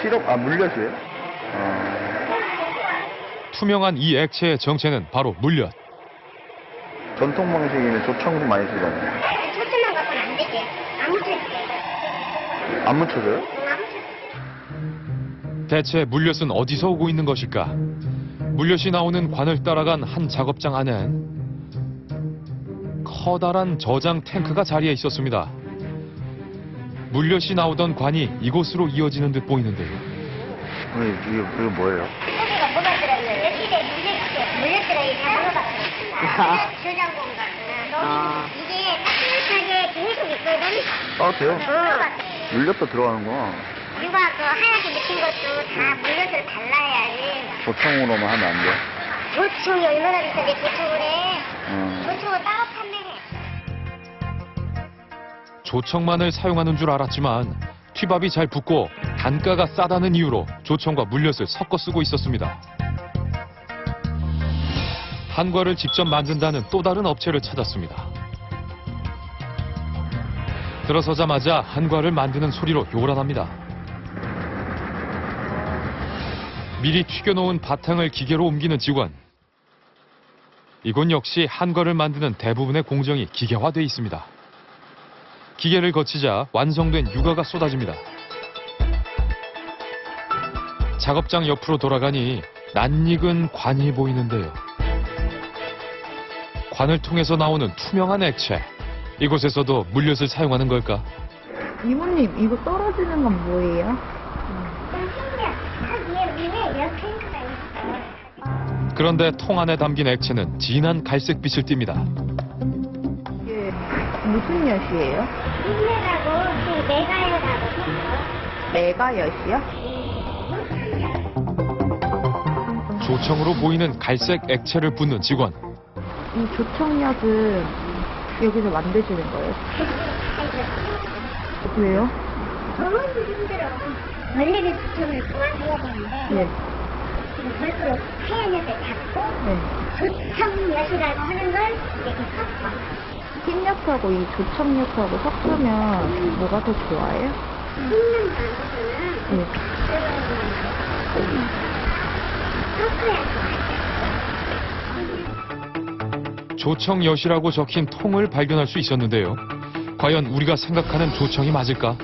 시럽? 아, 물엿이에요? 투명한 이 액체의 정체는 바로 물엿. 전통 방식이면 조청도 많이 쓰잖아요. 조청만 갖고는 안 되지. 안 묻혀지게. 안 묻혀져요? 대체 물엿은 어디서 오고 있는 것일까? 물엿이 나오는 관을 따라간 한 작업장 안엔 커다란 저장 탱크가 자리해 있었습니다. 물엿이 나오던 관이 이곳으로 이어지는 듯 보이는데요. 이거 뭐예요? 여기가 뭐가 들어있어요? 여기에 물엿 들어있는 다 먹어봤어요. 저장 공간. 이게 따뜻하게 계속 있거든. 따뜻해요? 물엿도 들어가는구나. 유가 그 하얗게 묻힌 것도 다 물엿을 발라야지. 조청으로만 하면 안 돼? 조청이 얼마나 비싼데 조청을 해. 조청을 따로 판매해. 조청만을 사용하는 줄 알았지만 튀밥이 잘 붙고 단가가 싸다는 이유로 조청과 물엿을 섞어 쓰고 있었습니다. 한과를 직접 만든다는 또 다른 업체를 찾았습니다. 들어서자마자 한과를 만드는 소리로 요란합니다. 미리 튀겨놓은 바탕을 기계로 옮기는 직원. 이곳 역시 한과를 만드는 대부분의 공정이 기계화돼 있습니다. 기계를 거치자 완성된 유가가 쏟아집니다. 작업장 옆으로 돌아가니 낯익은 관이 보이는데요. 관을 통해서 나오는 투명한 액체. 이곳에서도 물엿을 사용하는 걸까? 이모님, 이거 떨어지는 건 뭐예요? 그런데 통 안에 담긴 액체는 진한 갈색빛을 띱니다. 이게 무슨 엿이에요? 흰내라고 또 메가엿하고 메가엿이요? 조청으로 보이는 갈색 액체를 붓는 직원. 이 조청엿은 여기서 만드시는 거예요? 왜요? 너무 힘들어. 원래는 조청을 소화해야 되는데 네. 별도로 하얀 엿을 잡고 조청엿이라고 하는 걸 이렇게 섞어. 흰엿하고 이 조청엿하고 섞으면 뭐가 더 좋아요? 흰맛 방법은 네. 섞어야 좋아요. 조청엿이라고 적힌 통을 발견할 수 있었는데요. 과연 우리가 생각하는 조청이 맞을까?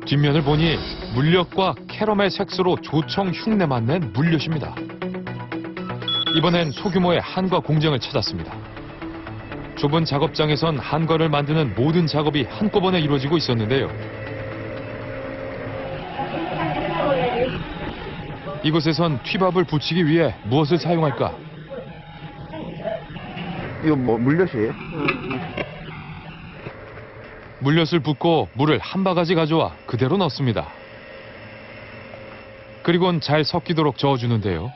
뒷면을 보니 물엿과 캐러멜 색소로 조청 흉내만 낸 물엿입니다. 이번엔 소규모의 한과 공장을 찾았습니다. 좁은 작업장에선 한과를 만드는 모든 작업이 한꺼번에 이루어지고 있었는데요. 이곳에선 튀밥을 붙이기 위해 무엇을 사용할까? 이거 뭐 물엿이에요? 물엿을 붓고 물을 한 바가지 가져와 그대로 넣습니다. 그리고는 잘 섞이도록 저어주는데요.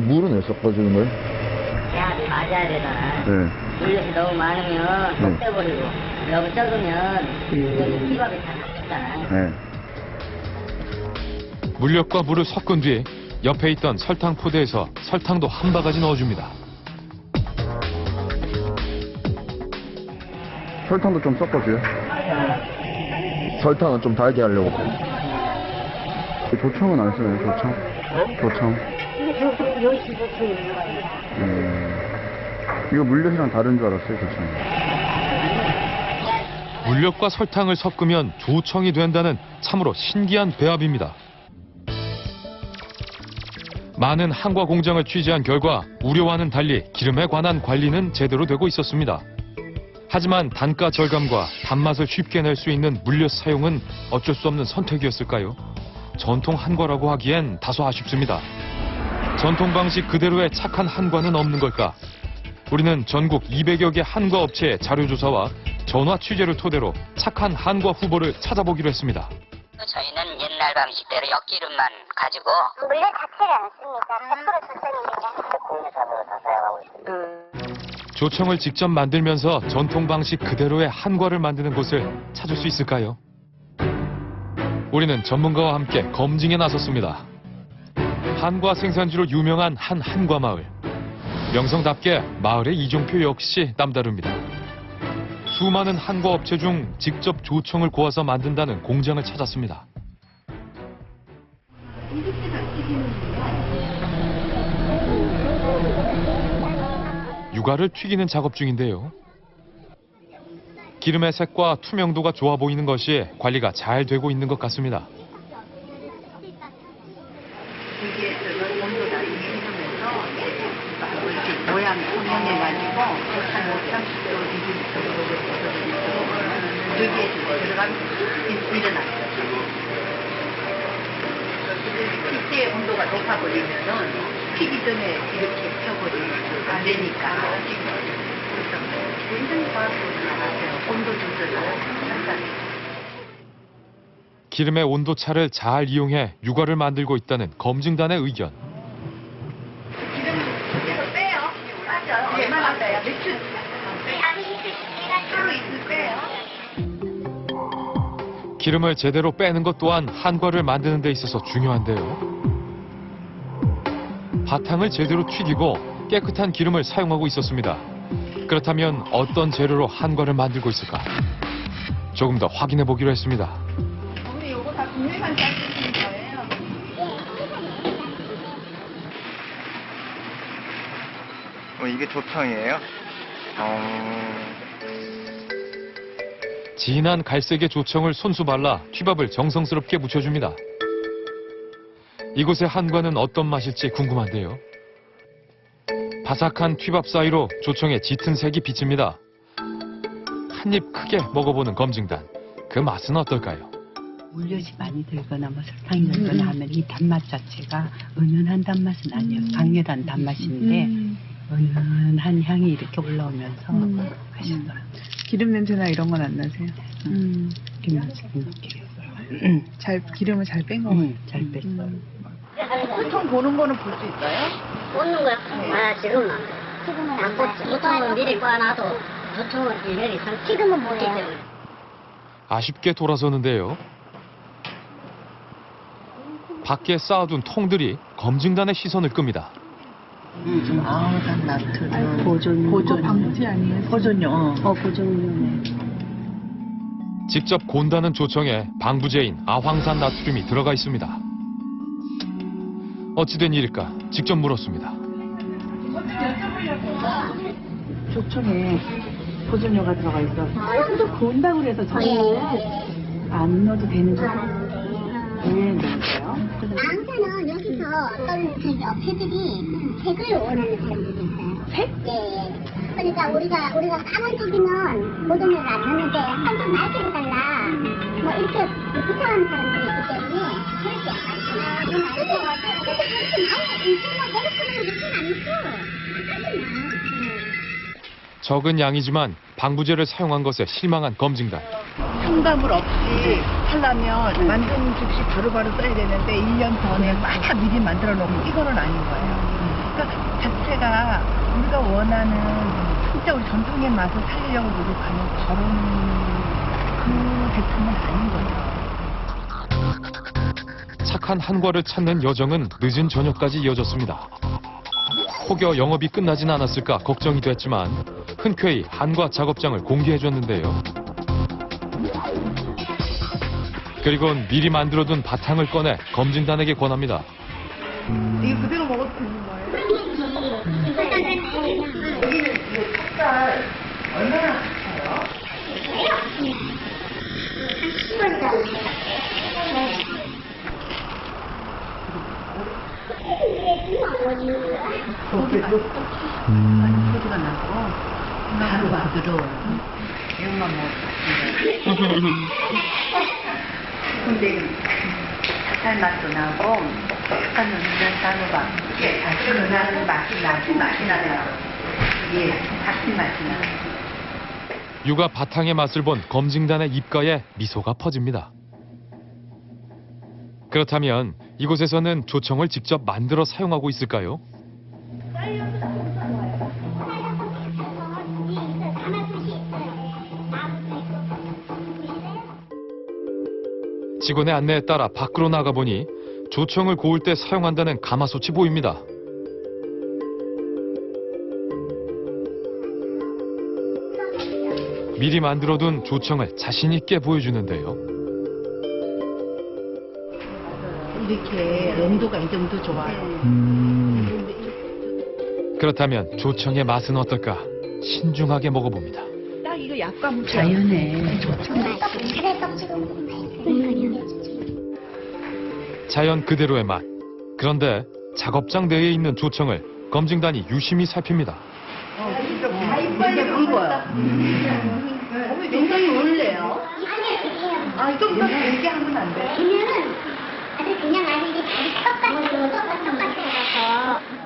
물은 왜 섞어주는 거예요? 대합이 맞아야 되잖아. 네. 물엿이 너무 많으면 속 빼버리고 너무 적으면 여기 튀밥이 다 섞였잖아. 네. 물엿과 물을 섞은 뒤 옆에 있던 설탕 포대에서 설탕도 한 바가지 넣어줍니다. 설탕도 좀 섞어줘요? 설탕은 좀 달게 하려고. 조청은 안 쓰나요, 조청? 조청. 여기 조청이 있는 거야. 이거 물엿이랑 다른 줄 알았어요, 조청이. 물엿과 설탕을 섞으면 조청이 된다는 참으로 신기한 배합입니다. 많은 한과 공장을 취재한 결과 우려와는 달리 기름에 관한 관리는 제대로 되고 있었습니다. 하지만 단가 절감과 단맛을 쉽게 낼 수 있는 물엿 사용은 어쩔 수 없는 선택이었을까요? 전통 한과라고 하기엔 다소 아쉽습니다. 전통 방식 그대로의 착한 한과는 없는 걸까? 우리는 전국 200여 개 한과 업체의 자료조사와 전화 취재를 토대로 착한 한과 후보를 찾아보기로 했습니다. 저희는 옛날 방식대로 엿기름만 가지고 물엿 자체를 안 씁니다. 100% 조청입니다. 국내산으로 다 사용하고 있습니다. 조청을 직접 만들면서 전통 방식 그대로의 한과를 만드는 곳을 찾을 수 있을까요? 우리는 전문가와 함께 검증에 나섰습니다. 한과 생산지로 유명한 한 한과 마을. 명성답게 마을의 이종표 역시 남다릅니다. 수많은 한과 업체 중 직접 조청을 고아서 만든다는 공장을 찾았습니다. 유과를 튀기는 작업 중인데요. 기름의 색과 투명도가 좋아 보이는 것이 관리가 잘 되고 있는 것 같습니다. 여기에서는 온도가 유지하면서 이렇게 모양이 선명해가지고 한 30도 유지적으로 여기에 들어가면 불려놨어요. 이때 온도가 높아버리면은 피기 전에 이렇게 펴버리면 안 되니까 그래서 굉장히 과학적으로 나갔어요. 온도 조절을 한다는. 기름의 온도차를 잘 이용해 유과를 만들고 있다는 검증단의 의견. 기름 빼요. 맞아요. 얼마나 빼요? 며칠? 하루 이틀 빼요. 기름을 제대로 빼는 것 또한 한과를 만드는 데 있어서 중요한데요. 바탕을 제대로 튀기고 깨끗한 기름을 사용하고 있었습니다. 그렇다면 어떤 재료로 한과를 만들고 있을까? 조금 더 확인해 보기로 했습니다. 우리 요거 다 국내산 쌀 쓰시는 거예요? 이게 조청이에요? 진한 갈색의 조청을 손수 발라 튀밥을 정성스럽게 묻혀줍니다. 이곳의 한과는 어떤 맛일지 궁금한데요. 바삭한 튀밥 사이로 조청의 짙은 색이 비칩니다. 한 입 크게 먹어보는 검증단. 그 맛은 어떨까요? 물엿이 많이 들거나 뭐 설탕이 들거나 하면 이 단맛 자체가 은은한 단맛은 아니에요. 강렬한 단맛인데 은은한 향이 이렇게 올라오면서 맛있어요. 기름 냄새나 이런 건 안 나세요? 기름 냄새 안 나요. 기름을 잘 뺀 거 같아요. 잘 뺐어요. 보통 보는 거는 볼 수 있어요? 꽂는 거야? 아, 지금은 안 꽂죠. 보통은 미리 꽈놔도 보통은 일일이 지금은 뭐예요? 아쉽게 돌아서는데요. 밖에 쌓아둔 통들이 검증단의 시선을 끕니다. 아우산 나트륨 보존 방지 아니에요? 보존용. 보존용이네. 직접 곤다는 조청에 방부제인 아황산 나트륨이 들어가 있습니다. 어찌된 일일까? 직접 물었습니다. 조청에 보존료가 들어가 있어. 또 곤다고 그래서 저는 안 넣어도 되는 거예요. 왜 넣을까요? 항산은 여기서 어떤 그 업체들이 색을 원하는 사람들이 있어요. 색? 예. 그러니까 우리가 까만색이면 모든을 놨는데 약간 좀 맑게 해달라. 뭐 이렇게 부탁하는 사람들이 있기 때문에 그렇게 약간 좀 알고 그렇게 많이 인기가 내려가는 느낌 아니고. 적은 양이지만 방부제를 사용한 것에 실망한 검증단. 상담을 없이 하려면 만든 즉시 바로바로 써야 되는데 1년 전에 막 미리 만들어 놓으면 이거는 아닌 거예요. 그러니까 자체가 우리가 원하는 진짜 우리 전통의 맛을 살리려고 노력하는 저런 그 제품은 아닌 거예요. 착한 한과를 찾는 여정은 늦은 저녁까지 이어졌습니다. 혹여 영업이 끝나진 않았을까 걱정이 됐지만 흔쾌히 한과 작업장을 공개해줬는데요. 그리곤 미리 만들어둔 바탕을 꺼내 검증단에게 권합니다. 이거 그대로 먹어도 되는 거예요? 찹쌀 얼마나 같아요? 소리가 나고 가루가 부드러워요. 이것만 먹어도 근데 찹쌀 맛도 나고 약간 넣는 단호박 이게 달큰한 맛이 나요. 이게 삭힌 맛이 나요. 육아 바탕의 맛을 본 검증단의 입가에 미소가 퍼집니다. 그렇다면 이곳에서는 조청을 직접 만들어 사용하고 있을까요? 직원의 안내에 따라 밖으로 나가보니 조청을 고울 때 사용한다는 가마솥이 보입니다. 미리 만들어둔 조청을 자신 있게 보여주는데요. 이렇게 온도가 이 정도 좋아요. 그렇다면 조청의 맛은 어떨까? 신중하게 먹어봅니다. 딱 이거 약간 자연의 자연 그대로의 맛. 그런데 작업장 내에 있는 조청을 검증단이 유심히 살핍니다. 이게 굵어요. 굉장히 원래요? 아, 좀 더 길게 하면 안 돼요? 그냥 아니 이게 똑같아서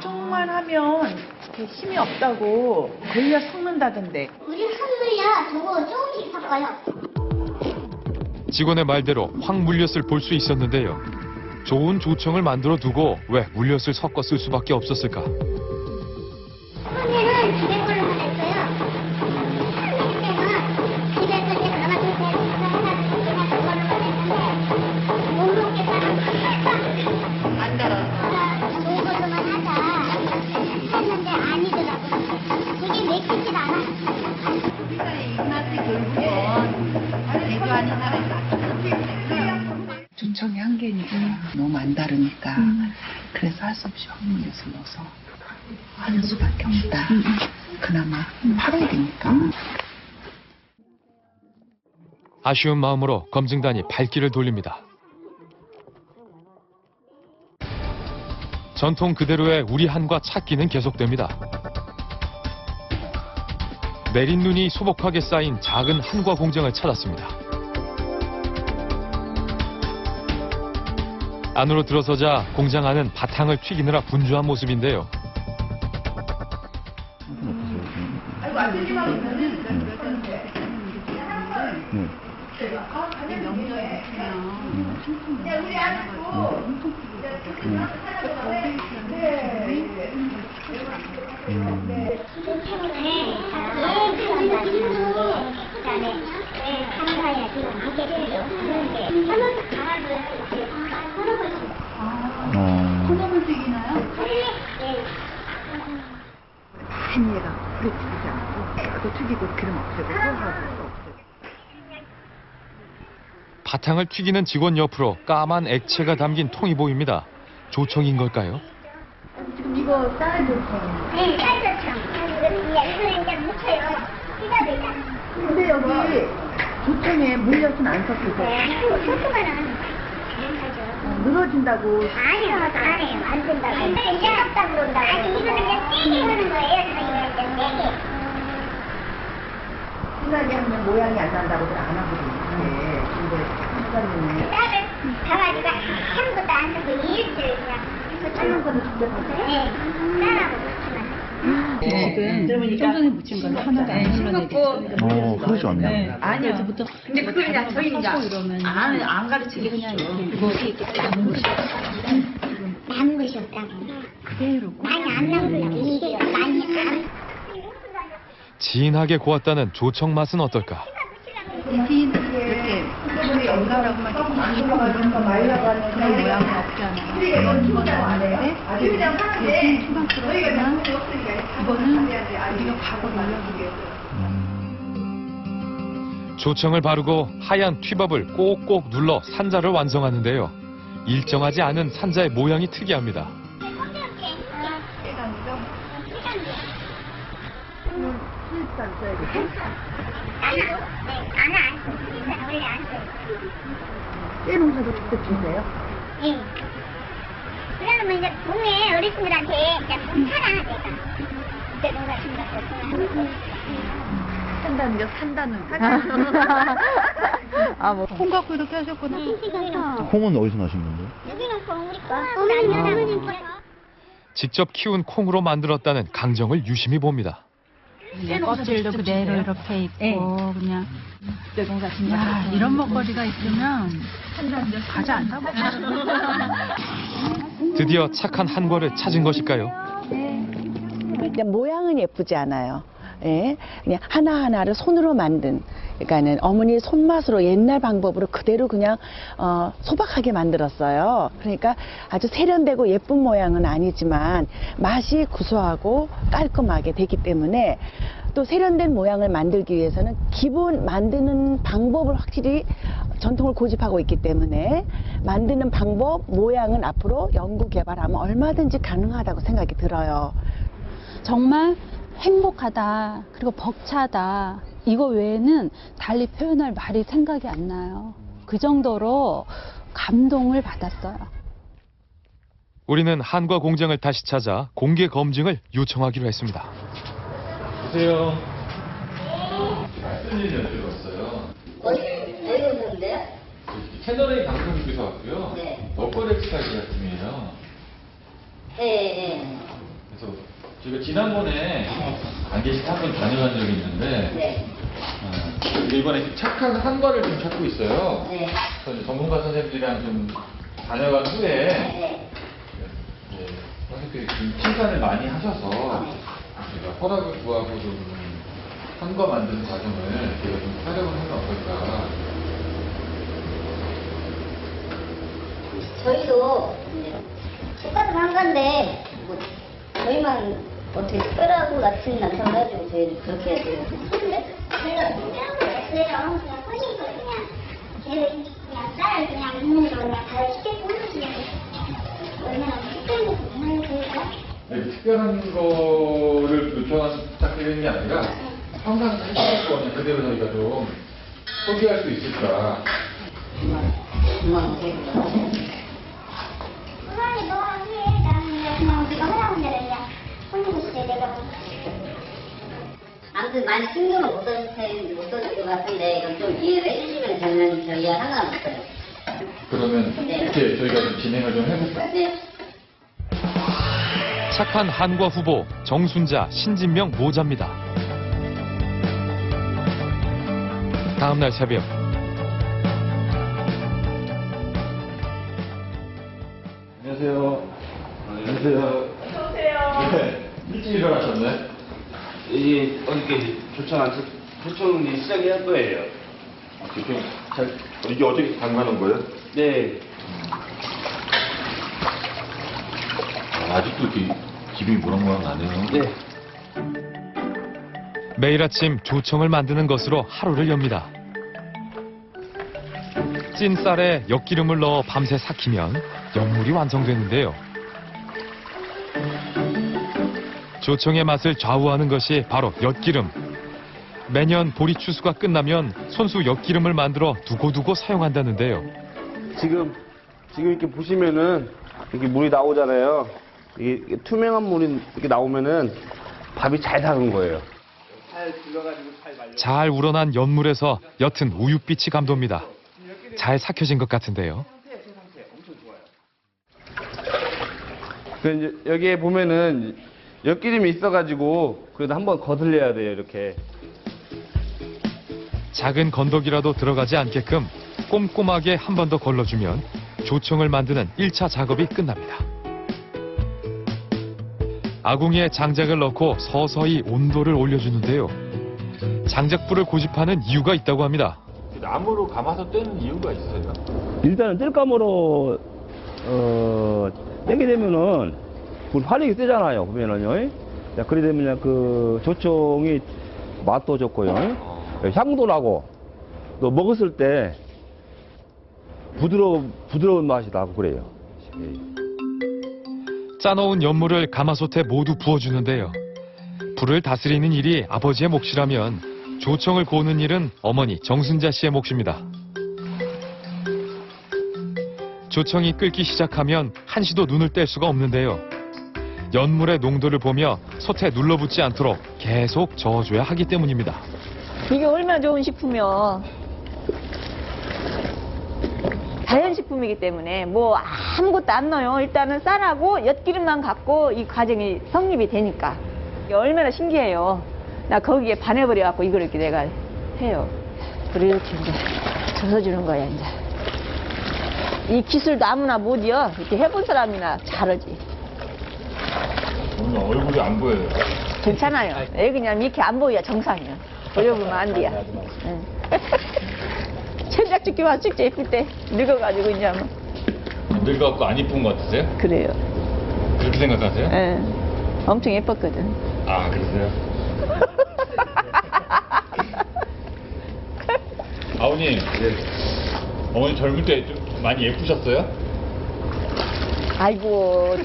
조청만 하면 이렇게 힘이 없다고 걸려 섞는다던데. 우리 선물이야 저거 조금씩 섞어요. 직원의 말대로 확 물엿을 볼 수 있었는데요. 좋은 조청을 만들어 두고 왜 물엿을 섞어 쓸 수밖에 없었을까? 처음에는 집에 걸로 하나 했어요. 집에서 이제 하나 둘 셋 하나 그거를 했는데 못 먹겠다는 좋은 걸로만 하자 했는데 아니더라고요. 되게 맥히질 않아. 우리가 입맛이 결국은 내가 아닌 나라에서 조청의 한계니까 너무 안 다르니까 그래서 할 수 없이 확물엿을 넣어서 하는 수밖에 없다. 그나마 팔아야 되니까. 아쉬운 마음으로 검증단이 발길을 돌립니다. 전통 그대로의 우리 한과 찾기는 계속됩니다. 내린 눈이 소복하게 쌓인 작은 한과 공장을 찾았습니다. 안으로 들어서자 공장 안은 바탕을 튀기느라 분주한 모습인데요. 아이고 아들이만 있는 명절에 우리 아들도 햇니가 불에 튀기지 않고 또 튀기고 기름 없애고 또 하고 또 없애고. 바탕을 튀기는 직원 옆으로 까만 액체가 담긴 통이 보입니다. 조청인 걸까요? 지금 이거 쌀조청. 네, 쌀조청. 이거는 이제 묻혀요. 찢어내자. 근데 여기 조청에 물엿은 안 섞이고. 네, 소스만 안 하죠. 늘어진다고. 아니요, 아니에요. 안 된다고. 근데 이제 없다고 그런다고. 아니, 이거는 이제 세게 하는 거예요. 선생님, 이제 세게. 순하게 하면 모양이 안 난다고들 안 하거든요. 근데 한가지는 쌀을 가가지고 아무것도 안 쓰고 일주일 그냥 삶은 거는 준비하세요? 네, 쌀하고 넣기만. 지금 쫀쫀이 묻힌 건 하나도 안 흘러내리고. 그러지 않나요? 아니요. 근데 그걸 그냥 저희 이제 안 가르치게 그냥 이렇게 이렇게 딱 남으셨다고. 그대로. 많이 안 남으셨다고. 이게 많이 안. 진하게 고왔다는 조청 맛은 어떨까? 이렇게 연가라고만 이렇게 있고 이런 거 말라가는 그런 모양은 없잖아요. 이건 이거는 왔는데 이렇게 투박스럽지만 이거는 우리가 과거 놀려보게. 조청을 바르고 하얀 튀밥을 꼭꼭 눌러 산자를 완성하는데요. 일정하지 않은 산자의 모양이 특이합니다. 원래 안 써요. 떼 농사도 직접 주세요? 예. 그러면 이제 동네 어르신들한테 이제 사라 내가. 그때 농사 준다고. 산다는 게 산다는 뭐 콩 갖고 이렇게 하셨구나. 콩은 어디서 나신 건데요? 여기는 콩 우리 거. 직접 키운 콩으로 만들었다는 강정을 유심히 봅니다. 껍질도 그대로 이렇게 있고 그냥 야, 이런 먹거리가 있으면 가지 않다고. 드디어 착한 한과를 찾은 것일까요? 그냥 모양은 예쁘지 않아요. 예, 그냥 하나하나를 손으로 만든, 그러니까는 어머니 손맛으로 옛날 방법으로 그대로 그냥 소박하게 만들었어요. 그러니까 아주 세련되고 예쁜 모양은 아니지만 맛이 구수하고 깔끔하게 되기 때문에 또 세련된 모양을 만들기 위해서는 기본 만드는 방법을 확실히 전통을 고집하고 있기 때문에 만드는 방법, 모양은 앞으로 연구 개발하면 얼마든지 가능하다고 생각이 들어요. 정말 행복하다, 그리고 벅차다, 이거 외에는 달리 표현할 말이 생각이 안 나요. 그 정도로 감동을 받았어요. 우리는 한과 공장을 다시 찾아 공개 검증을 요청하기로 했습니다. 보세요. 무슨 일 여쭤봤어요? 어디 오셨는데요? 채널A 방송국에서 왔고요. 네. 먹거리 엑스파이트 같은이에요. 네. 그래서 저희가 지난번에 안 계신 한 번 다녀간 적이 있는데 네. 이번에 착한 한과를 좀 찾고 있어요. 네. 그래서 전문가 선생님들이랑 좀 다녀간 후에 네. 선생님들이 좀 칭찬을 많이 하셔서 제가 허락을 구하고 좀 한과 만드는 과정을 제가 좀 촬영을 하면 어떨까. 저희도 똑같은 한 건데 뭐 저희만 어떻게 특별하고 같은 남편을 가지고 저희를 그렇게 해야 되는 건데? 내가 그냥 혼인도 그냥 그냥 쌀을 그냥 있는 거 그냥 다 쉽게 뽑으시면 얼마나 특별한 거 있는 거니까. 네, 특별한 거를 요청하는 게 아니라 항상 하시는 거 그냥 그대로 저희가 좀 소개할 수 있을까. 그만이 뭐 해? 나는 그냥 우리가 하라는 대로 그냥 혼인도 시대 내가 아무튼 많이 신경을 못 써줄 것 같은데 이건 좀 이해해 주시면 저는 저희와 상관없어요. 그러면 이렇게 저희가 좀 진행을 좀 해볼까요? 네. 착한 한과 후보 정순자, 신진명 모자입니다. 다음날 새벽 안녕하세요. 안녕하세요. 네, 일찍 일어나셨네. 이게 어저께 조청이 시작할 거예요. 이게 어떻게 담가놓은 거예요? 네. 아직도 이렇게 기름이 모락모락 나네요. 네. 매일 아침 조청을 만드는 것으로 하루를 엽니다. 찐 쌀에 엿기름을 넣어 밤새 삭히면 연물이 완성되는데요. 조청의 맛을 좌우하는 것이 바로 엿기름. 매년 보리 추수가 끝나면 손수 엿기름을 만들어 두고두고 사용한다는데요. 지금 지금 이렇게 보시면은 이렇게 물이 나오잖아요. 이게 투명한 물이 이렇게 나오면은 밥이 잘 삭은 거예요. 잘 우러난 연물에서 옅은 우윳빛이 감돕니다. 잘 삭혀진 것 같은데요. 그 이제 여기에 보면은 엿기름이 있어가지고 그래도 한번 거슬려야 돼요, 이렇게. 작은 건더기라도 들어가지 않게끔 꼼꼼하게 한 번 더 걸러주면 조청을 만드는 1차 작업이 끝납니다. 아궁이에 장작을 넣고 서서히 온도를 올려주는데요. 장작불을 고집하는 이유가 있다고 합니다. 나무로 감아서 떼는 이유가 있어요? 일단은 뜰감으로 떼게 되면은 불 화력이 세잖아요. 보면은요. 자, 그래 되면 그 조청이 맛도 좋고요. 향도 나고 또 먹었을 때 부드러운 맛이 나고 그래요. 짜놓은 연물을 가마솥에 모두 부어주는데요. 불을 다스리는 일이 아버지의 몫이라면 조청을 고우는 일은 어머니 정순자 씨의 몫입니다. 조청이 끓기 시작하면 한시도 눈을 뗄 수가 없는데요. 연물의 농도를 보며 솥에 눌러붙지 않도록 계속 저어줘야 하기 때문입니다. 이게 얼마나 좋은 식품이요. 자연식품이기 때문에 뭐 아무것도 안 넣어요. 일단은 쌀하고 엿기름만 갖고 이 과정이 성립이 되니까. 이게 얼마나 신기해요. 나 거기에 반해버려갖고 이걸 이렇게 내가 해요. 그리고 이렇게 이제 젖어주는 거야, 이제. 이 기술도 아무나 못이요. 이렇게 해본 사람이나 잘하지. 오늘 얼굴이 안 보여요. 괜찮아요. 애 그냥 이렇게 안 보여야 정상이야. 보여보면 안 돼요. 응. 천작 죽기만 진짜 예쁠 때 늙어가지고 이제 뭐. 늙어갖고 안 이쁜 것 같으세요? 그래요. 그렇게 생각하세요? 응. 엄청 예뻤거든. 아, 그러세요? 아버님, 어머니 젊을 때 좀 많이 예쁘셨어요? 아이고.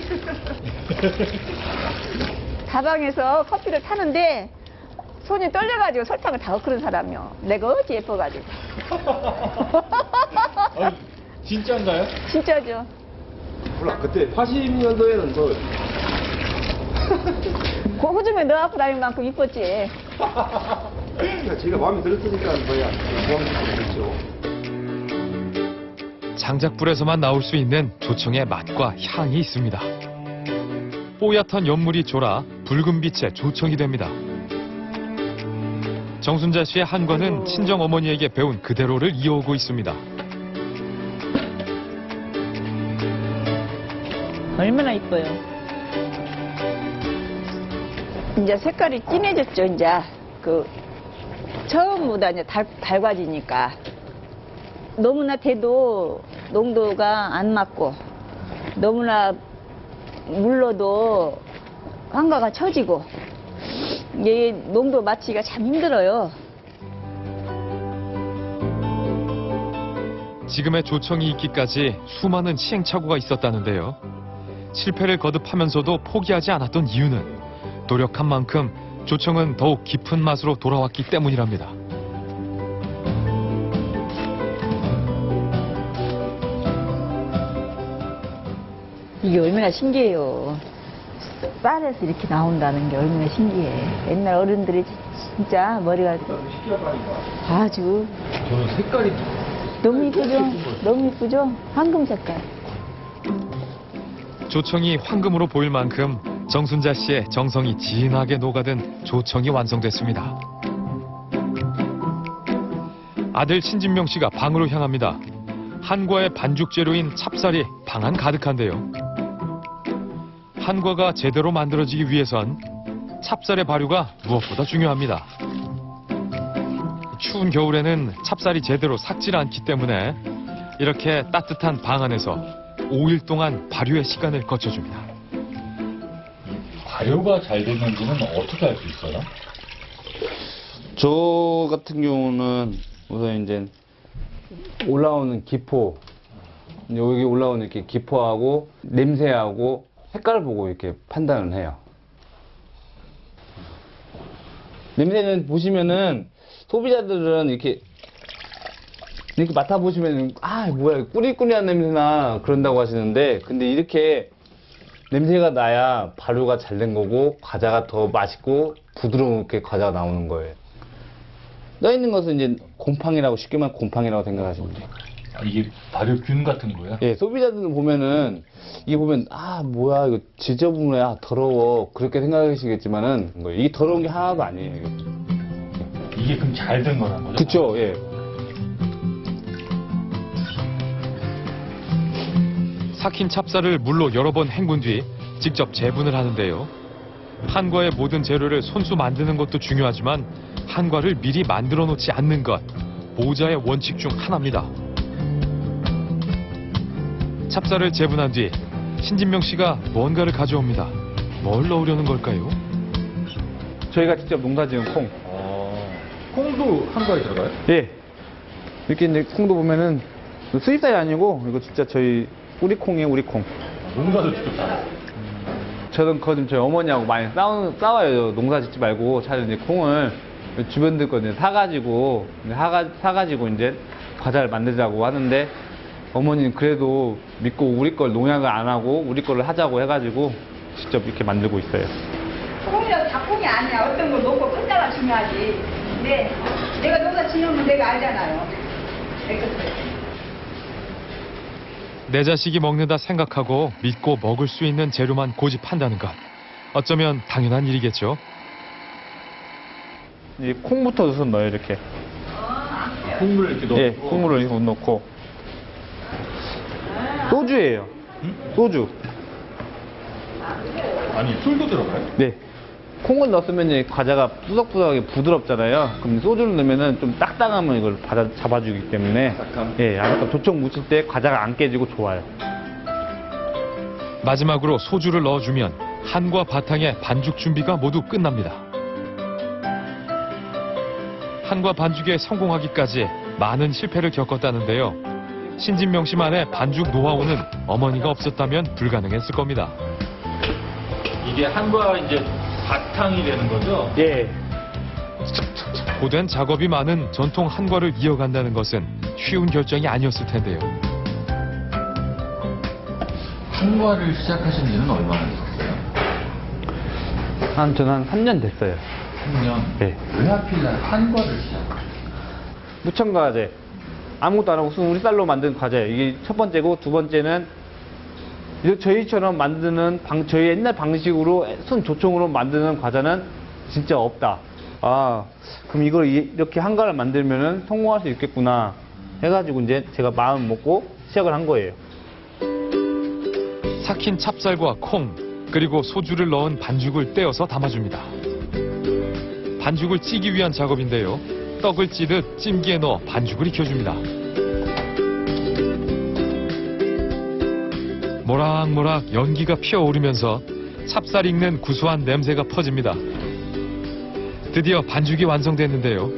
다방에서 커피를 타는데 손이 떨려가지고 설탕을 다 엎그른 사람이요. 내가 어찌 예뻐가지고. 아니, 진짜인가요? 진짜죠. 몰라, 그때 80년도에는 뭐. 그 호중에 넣어갖고 다니는 만큼 이뻤지. 제가 마음에 들었으니까 뭐야. 마음에 들었죠. 장작불에서만 나올 수 있는 조청의 맛과 향이 있습니다. 뽀얗던 연물이 졸아 붉은 빛의 조청이 됩니다. 정순자 씨의 한과는 친정 어머니에게 배운 그대로를 이어오고 있습니다. 얼마나 이뻐요. 이제 색깔이 진해졌죠. 이제 그 처음보다 이제 달궈지니까 너무나 돼도 농도가 안 맞고 너무나 물러도 한과가 처지고 이게 농도 맞추기가 참 힘들어요. 지금의 조청이 있기까지 수많은 시행착오가 있었다는데요. 실패를 거듭하면서도 포기하지 않았던 이유는 노력한 만큼 조청은 더욱 깊은 맛으로 돌아왔기 때문이랍니다. 이게 얼마나 신기해요. 쌀에서 이렇게 나온다는 게 얼마나 신기해. 옛날 어른들이 진짜 머리가 아주 저는 색깔이 너무 이쁘죠? 너무 이쁘죠? 황금 색깔. 조청이 황금으로 보일 만큼 정순자 씨의 정성이 진하게 녹아든 조청이 완성됐습니다. 아들 신진명 씨가 방으로 향합니다. 한과의 반죽 재료인 찹쌀이 방 안 가득한데요. 한과가 제대로 만들어지기 위해선 찹쌀의 발효가 무엇보다 중요합니다. 추운 겨울에는 찹쌀이 제대로 삭질 않기 때문에 이렇게 따뜻한 방 안에서 5일 동안 발효의 시간을 거쳐줍니다. 발효가 잘 되는지는 어떻게 알 수 있어요? 저 같은 경우는 우선 이제 올라오는 기포, 여기 올라오는 이렇게 기포하고 냄새하고 색깔을 보고 이렇게 판단을 해요. 냄새는 보시면은 소비자들은 이렇게 이렇게 맡아보시면 아 뭐야 꾸리꾸리한 냄새나 그런다고 하시는데 근데 이렇게 냄새가 나야 발효가 잘 된 거고 과자가 더 맛있고 부드럽게 과자가 나오는 거예요. 떠 있는 것은 이제 곰팡이라고 쉽게 말하면 곰팡이라고 생각하시면 돼요. 아, 이게 발효균 같은 거야? 예, 소비자들은 보면은 이게 보면 아 뭐야 이거 지저분해 아 더러워 그렇게 생각하시겠지만은 이게 더러운 게 하나도 아니에요. 이게 그럼 잘 된 거란 거죠? 그쵸, 예. 삭힌 찹쌀을 물로 여러 번 헹군 뒤 직접 재분을 하는데요. 한과의 모든 재료를 손수 만드는 것도 중요하지만 한과를 미리 만들어 놓지 않는 것, 모자의 원칙 중 하나입니다. 찹쌀을 재분한 뒤 신진명 씨가 뭔가를 가져옵니다. 뭘 넣으려는 걸까요? 저희가 직접 농사지은 콩. 콩도 한과에 들어가요? 예. 이렇게 이제 콩도 보면은 수입산이 아니고 이거 진짜 저희 우리 콩이에요, 우리 콩. 농사도 직접 다. 저는 그거 좀 저희 어머니하고 많이 싸워요. 농사 짓지 말고 차라리 이제 콩을 주변들 거 이제 사가지고 이제 과자를 만들자고 하는데 어머니는 그래도 믿고 우리 걸 농약을 안 하고 우리 거를 하자고 해가지고 직접 이렇게 만들고 있어요. 콩이라고 다 콩이 아니야. 어떤 걸 놓고 끝자가 중요하지. 근데 내가 농사 지으면 내가 알잖아요. 내 자식이 먹는다 생각하고 믿고 먹을 수 있는 재료만 고집한다는 것. 어쩌면 당연한 일이겠죠. 이 콩부터 우선 넣어요, 이렇게. 콩물을 이렇게 넣고. 예, 콩물을 이렇게 넣고. 소주예요. 소주. 아니, 술도 들어가요? 네. 콩을 넣었으면 이제 과자가 뿌덕뿌덕하게 부드럽잖아요. 그럼 소주를 넣으면은 좀 딱딱하면 이걸 잡아주기 때문에 예, 약간 조청 묻힐 때 과자가 안 깨지고 좋아요. 마지막으로 소주를 넣어주면 한과 바탕의 반죽 준비가 모두 끝납니다. 한과 반죽에 성공하기까지 많은 실패를 겪었다는데요. 신진명 씨만의 반죽 노하우는 어머니가 없었다면 불가능했을 겁니다. 이게 한과 이제 바탕이 되는 거죠? 예. 고된 작업이 많은 전통 한과를 이어간다는 것은 쉬운 결정이 아니었을 텐데요. 한과를 시작하신 지는 얼마나 되셨어요? 저는 한 3년 됐어요. 3년? 네. 왜 하필 한과를 시작하셨어요? 무첨가제. 아무것도 안 하고 우리 쌀로 만든 과자예요. 이게 첫 번째고 두 번째는 저희처럼 만드는 저희 옛날 방식으로 순 조청으로 만드는 과자는 진짜 없다. 아, 그럼 이걸 이렇게 한가를 만들면은 성공할 수 있겠구나 해가지고 이제 제가 마음 먹고 시작을 한 거예요. 삭힌 찹쌀과 콩, 그리고 소주를 넣은 반죽을 떼어서 담아줍니다. 반죽을 찌기 위한 작업인데요. 떡을 찌듯 찜기에 넣어 반죽을 익혀줍니다. 모락모락 연기가 피어오르면서 찹쌀 익는 구수한 냄새가 퍼집니다. 드디어 반죽이 완성됐는데요.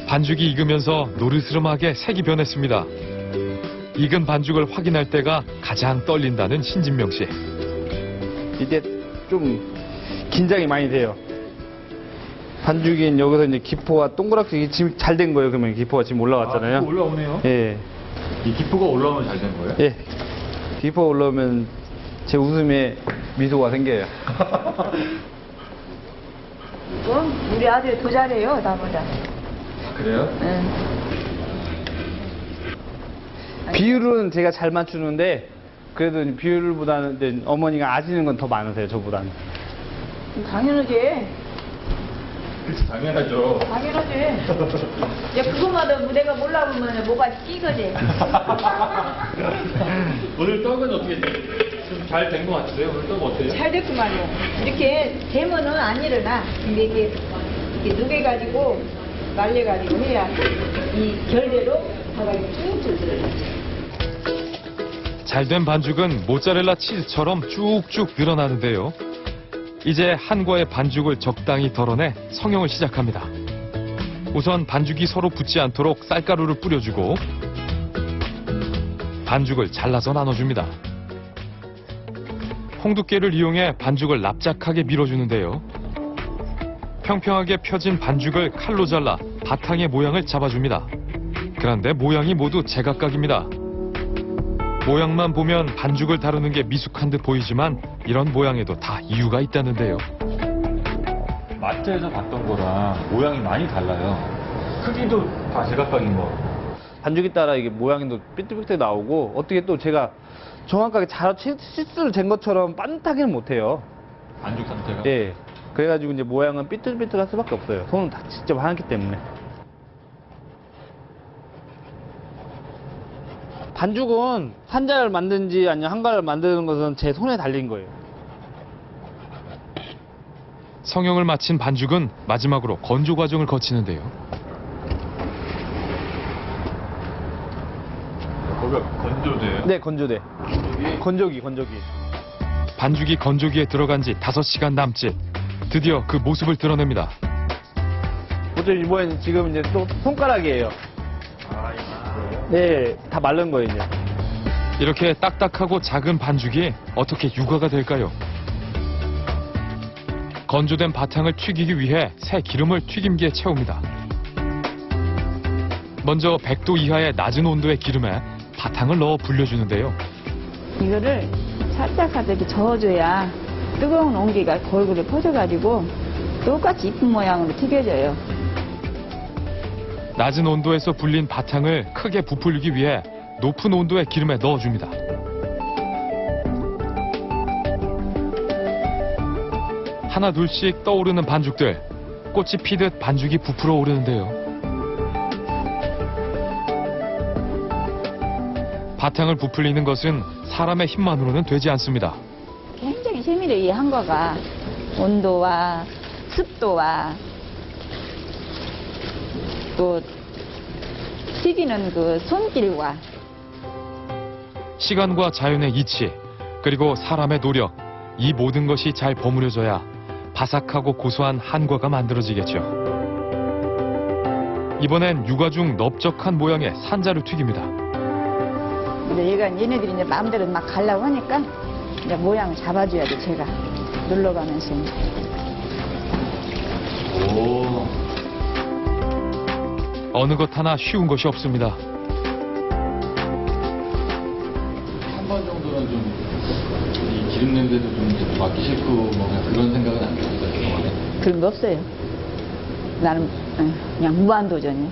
반죽이 익으면서 노르스름하게 색이 변했습니다. 익은 반죽을 확인할 때가 가장 떨린다는 신진명 씨. 이제 좀 긴장이 많이 돼요. 반죽이 여기서 이제 기포와 동그랗게 지금 잘 된 거예요. 그러면 기포가 지금 올라왔잖아요. 아, 올라오네요. 예. 이 기포가 올라오면 잘 된 거예요? 예. 기포가 올라오면 제 웃음에 미소가 생겨요. 우리 아들이 더 잘해요, 나보다. 그래요? 응. 비율은 제가 잘 맞추는데 그래도 비율보다는 이제 어머니가 아시는 건 더 많으세요, 저보다는. 당연하지. 그렇지, 당연하죠. 당연하지. 이제 그것마다 내가 몰라보면 뭐가 끼거든. 오늘 떡은 어떻게 좀 잘 된 것 같으세요? 오늘 떡 어때요? 잘 됐구만요. 이렇게 되면은 안 일어나. 근데 이게 녹여가지고 말려가지고 해야 이 결대로 다가 쭉쭉 들어가죠. 잘된 반죽은 모짜렐라 치즈처럼 쭉쭉 늘어나는데요. 이제 한과의 반죽을 적당히 덜어내 성형을 시작합니다. 우선 반죽이 서로 붙지 않도록 쌀가루를 뿌려주고 반죽을 잘라서 나눠줍니다. 홍두깨를 이용해 반죽을 납작하게 밀어주는데요. 평평하게 펴진 반죽을 칼로 잘라 바탕의 모양을 잡아줍니다. 그런데 모양이 모두 제각각입니다. 모양만 보면 반죽을 다루는 게 미숙한 듯 보이지만 이런 모양에도 다 이유가 있다는데요. 마트에서 봤던 거랑 모양이 많이 달라요. 크기도 다 제각각인 거. 반죽에 따라 이게 모양도 삐뚤삐뚤 나오고 어떻게 또 제가 정확하게 잘 치수를 잰 것처럼 반듯하게는 못해요. 반죽 상태가? 예. 그래가지고 이제 모양은 삐뚤삐뚤할 수밖에 없어요. 손은 다 직접 하기 때문에. 반죽은 한 잘 만든지 아니면 한 가를 만드는 것은 제 손에 달린 거예요. 성형을 마친 반죽은 마지막으로 건조 과정을 거치는데요. 거기가 건조돼요? 네, 건조돼. 건조기. 반죽이 건조기에 들어간 지 5시간 남짓. 드디어 그 모습을 드러냅니다. 보통 이번엔 지금 이제 또 손가락이에요. 네, 다 마른 거예요, 이제. 이렇게 딱딱하고 작은 반죽이 어떻게 유과가 될까요? 건조된 바탕을 튀기기 위해 새 기름을 튀김기에 채웁니다. 먼저 100도 이하의 낮은 온도의 기름에 바탕을 넣어 불려주는데요. 이거를 살짝 이렇게 저어줘야 뜨거운 온기가 골고루 퍼져가지고 똑같이 이쁜 모양으로 튀겨져요. 낮은 온도에서 불린 바탕을 크게 부풀리기 위해 높은 온도의 기름에 넣어줍니다. 하나 둘씩 떠오르는 반죽들. 꽃이 피듯 반죽이 부풀어 오르는데요. 바탕을 부풀리는 것은 사람의 힘만으로는 되지 않습니다. 굉장히 세밀해, 이 한과가. 온도와 습도와 또 튀기는 그 손길과 시간과 자연의 이치, 그리고 사람의 노력, 이 모든 것이 잘 버무려져야 바삭하고 고소한 한과가 만들어지겠죠. 이번엔 유과 중 넓적한 모양의 산자를 튀깁니다. 근데 얘네들이 이제 마음대로 막 가려고 하니까 이제 모양을 잡아줘야죠, 제가. 눌러가면서. 오. 어느 것 하나 쉬운 것이 없습니다. 한 번 정도는 좀 이 기름 냄새도 좀 맡기 싫고 뭐 그런 생각은 안 들었어요. 그런 거 없어요. 나는 그냥 무한도전이에요.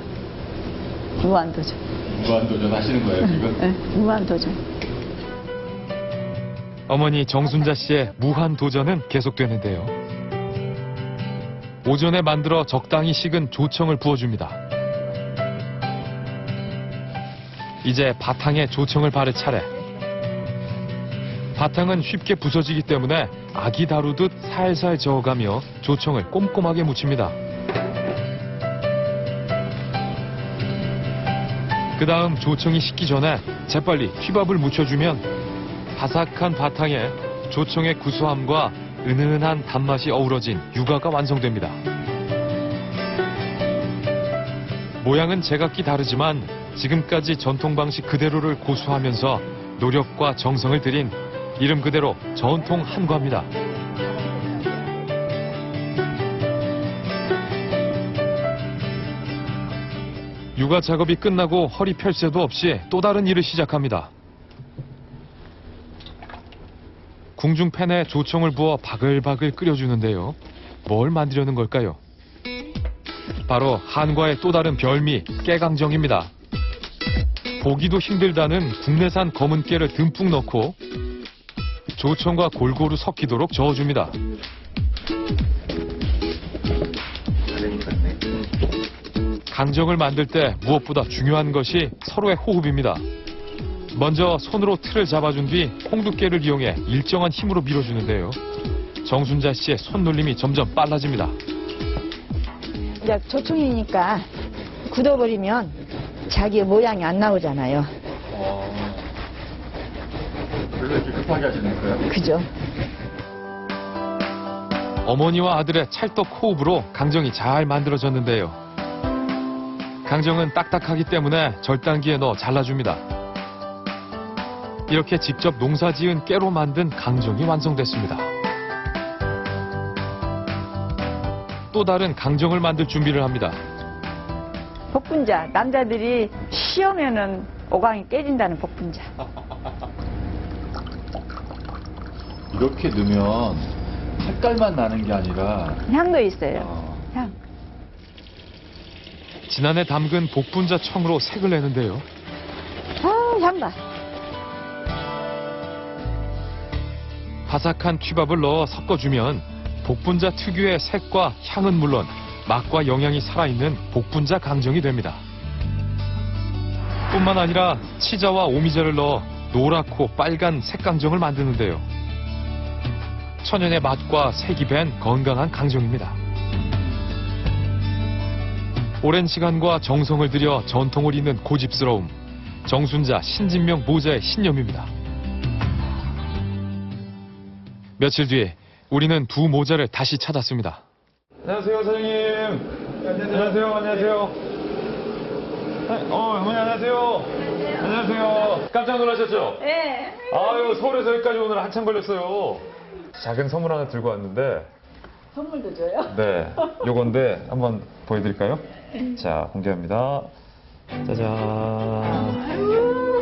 무한도전. 무한도전 하시는 거예요, 지금? 네, 무한도전. 어머니 정순자 씨의 무한 도전은 계속되는데요. 오전에 만들어 적당히 식은 조청을 부어줍니다. 이제 바탕에 조청을 바를 차례. 바탕은 쉽게 부서지기 때문에 아기 다루듯 살살 저어가며 조청을 꼼꼼하게 묻힙니다. 그 다음 조청이 식기 전에 재빨리 휘밥을 묻혀주면 바삭한 바탕에 조청의 구수함과 은은한 단맛이 어우러진 유과가 완성됩니다. 모양은 제각기 다르지만 지금까지 전통 방식 그대로를 고수하면서 노력과 정성을 들인 이름 그대로 전통 한과입니다. 유과 작업이 끝나고 허리 펼 새도 없이 또 다른 일을 시작합니다. 궁중팬에 조청을 부어 바글바글 끓여주는데요. 뭘 만들려는 걸까요? 바로 한과의 또 다른 별미 깨강정입니다. 보기도 힘들다는 국내산 검은 깨를 듬뿍 넣고 조청과 골고루 섞이도록 저어줍니다. 강정을 만들 때 무엇보다 중요한 것이 서로의 호흡입니다. 먼저 손으로 틀을 잡아준 뒤 홍두깨를 이용해 일정한 힘으로 밀어주는데요. 정순자 씨의 손놀림이 점점 빨라집니다. 이제 조청이니까 굳어버리면 자기의 모양이 안 나오잖아요. 그래서 이렇게 급하게 하시는 거예요? 그죠? 어머니와 아들의 찰떡 호흡으로 강정이 잘 만들어졌는데요. 강정은 딱딱하기 때문에 절단기에 넣어 잘라줍니다. 이렇게 직접 농사지은 깨로 만든 강정이 완성됐습니다. 또 다른 강정을 만들 준비를 합니다. 복분자. 남자들이 쉬우면은 오강이 깨진다는 복분자. 이렇게 넣으면 색깔만 나는 게 아니라 향도 있어요. 향. 지난해 담근 복분자 청으로 색을 내는데요. 향봐. 바삭한 튀밥을 넣어 섞어주면 복분자 특유의 색과 향은 물론 맛과 영양이 살아있는 복분자 강정이 됩니다. 뿐만 아니라 치자와 오미자를 넣어 노랗고 빨간 색강정을 만드는데요. 천연의 맛과 색이 밴 건강한 강정입니다. 오랜 시간과 정성을 들여 전통을 잇는 고집스러움, 정순자, 신진명 모자의 신념입니다. 며칠 뒤에 우리는 두 모자를 다시 찾았습니다. 안녕하세요, 사장님. 안녕하세요, 안녕하세요. 어머니 안녕하세요. 안녕하세요. 깜짝 놀라셨죠? 네. 아유, 서울에서 여기까지 오느라 한참 걸렸어요. 작은 선물 하나 들고 왔는데. 선물도 줘요? 네, 요건데 한번 보여드릴까요? 자, 공개합니다. 짜잔.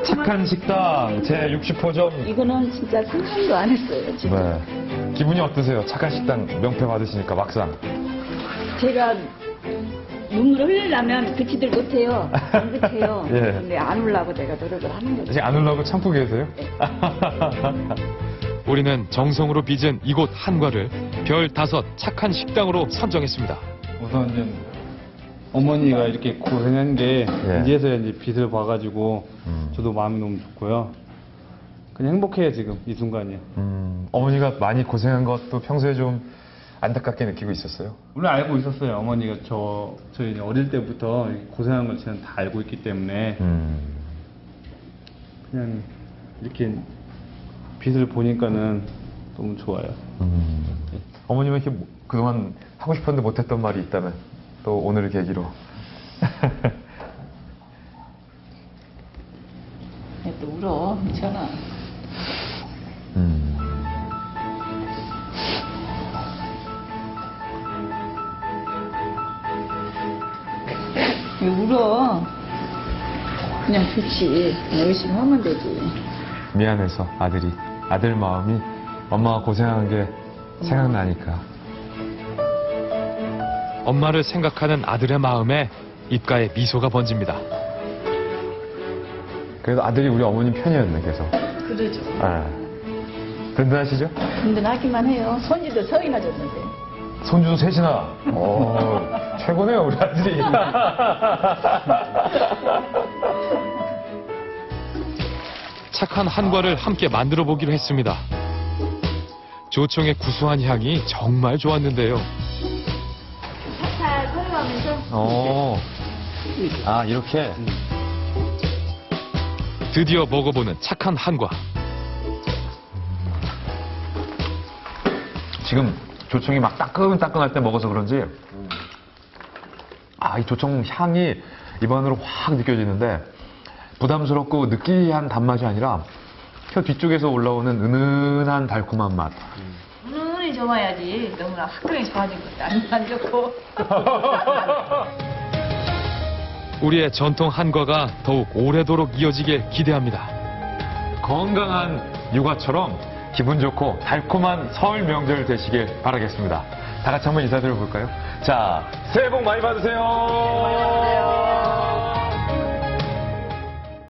착한 식당 제 60호점. 이거는 진짜 상상도 안 했어요, 지금. 네. 기분이 어떠세요? 착한 식당 명패 받으시니까 막상. 제가 눈물을 흘리려면 그치들 못해요. 안 그쳐요. 예. 근데 안 울라고 내가 노력을 하는 거죠. 아직 안 울라고 참고 계세요? 우리는 정성으로 빚은 이곳 한과를 별 5 착한 식당으로 선정했습니다. 우선 이제 어머니가 이렇게 고생한 게 예. 이제서야 이제 빛을 봐가지고 저도 마음이 너무 좋고요. 그냥 행복해요 지금 이 순간이. 어머니가 많이 고생한 것도 평소에 좀 안타깝게 느끼고 있었어요? 원래 알고 있었어요. 어머니가 저희 어릴 때부터 고생한 걸 저는 다 알고 있기 때문에 그냥 이렇게 빛을 보니까는 너무 좋아요. 어머님은 이렇게 그동안 하고 싶었는데 못했던 말이 있다면 또 오늘을 계기로. 또 울어, 괜찮아. 왜 울어? 그냥 좋지. 열심히 하면 되지. 미안해서 아들 마음이 엄마가 고생한 게 생각나니까. 엄마를 생각하는 아들의 마음에 입가에 미소가 번집니다. 그래도 아들이 우리 어머님 편이었네, 계속. 그러죠. 든든하시죠? 든든하기만 해요. 손주도 서이나 줬는데. 손주도 셋이나. 최고네요, 우리 아들이. 착한 한과를 함께 만들어 보기로 했습니다. 조청의 구수한 향이 정말 좋았는데요. 살살 걸어가면서. 이렇게. 드디어 먹어보는 착한 한과. 지금 조청이 막 따끈따끈할 때 먹어서 그런지 이 조청 향이 입안으로 확 느껴지는데 부담스럽고 느끼한 단맛이 아니라 혀 뒤쪽에서 올라오는 은은한 달콤한 맛. 은은히 좋아야지. 너무나 화끈하게 좋아진 것도 안 좋고. 우리의 전통 한과가 더욱 오래도록 이어지길 기대합니다. 건강한 육아처럼 기분 좋고 달콤한 설 명절 되시길 바라겠습니다. 다 같이 한번 인사드려 볼까요? 자, 새해 복 많이 받으세요.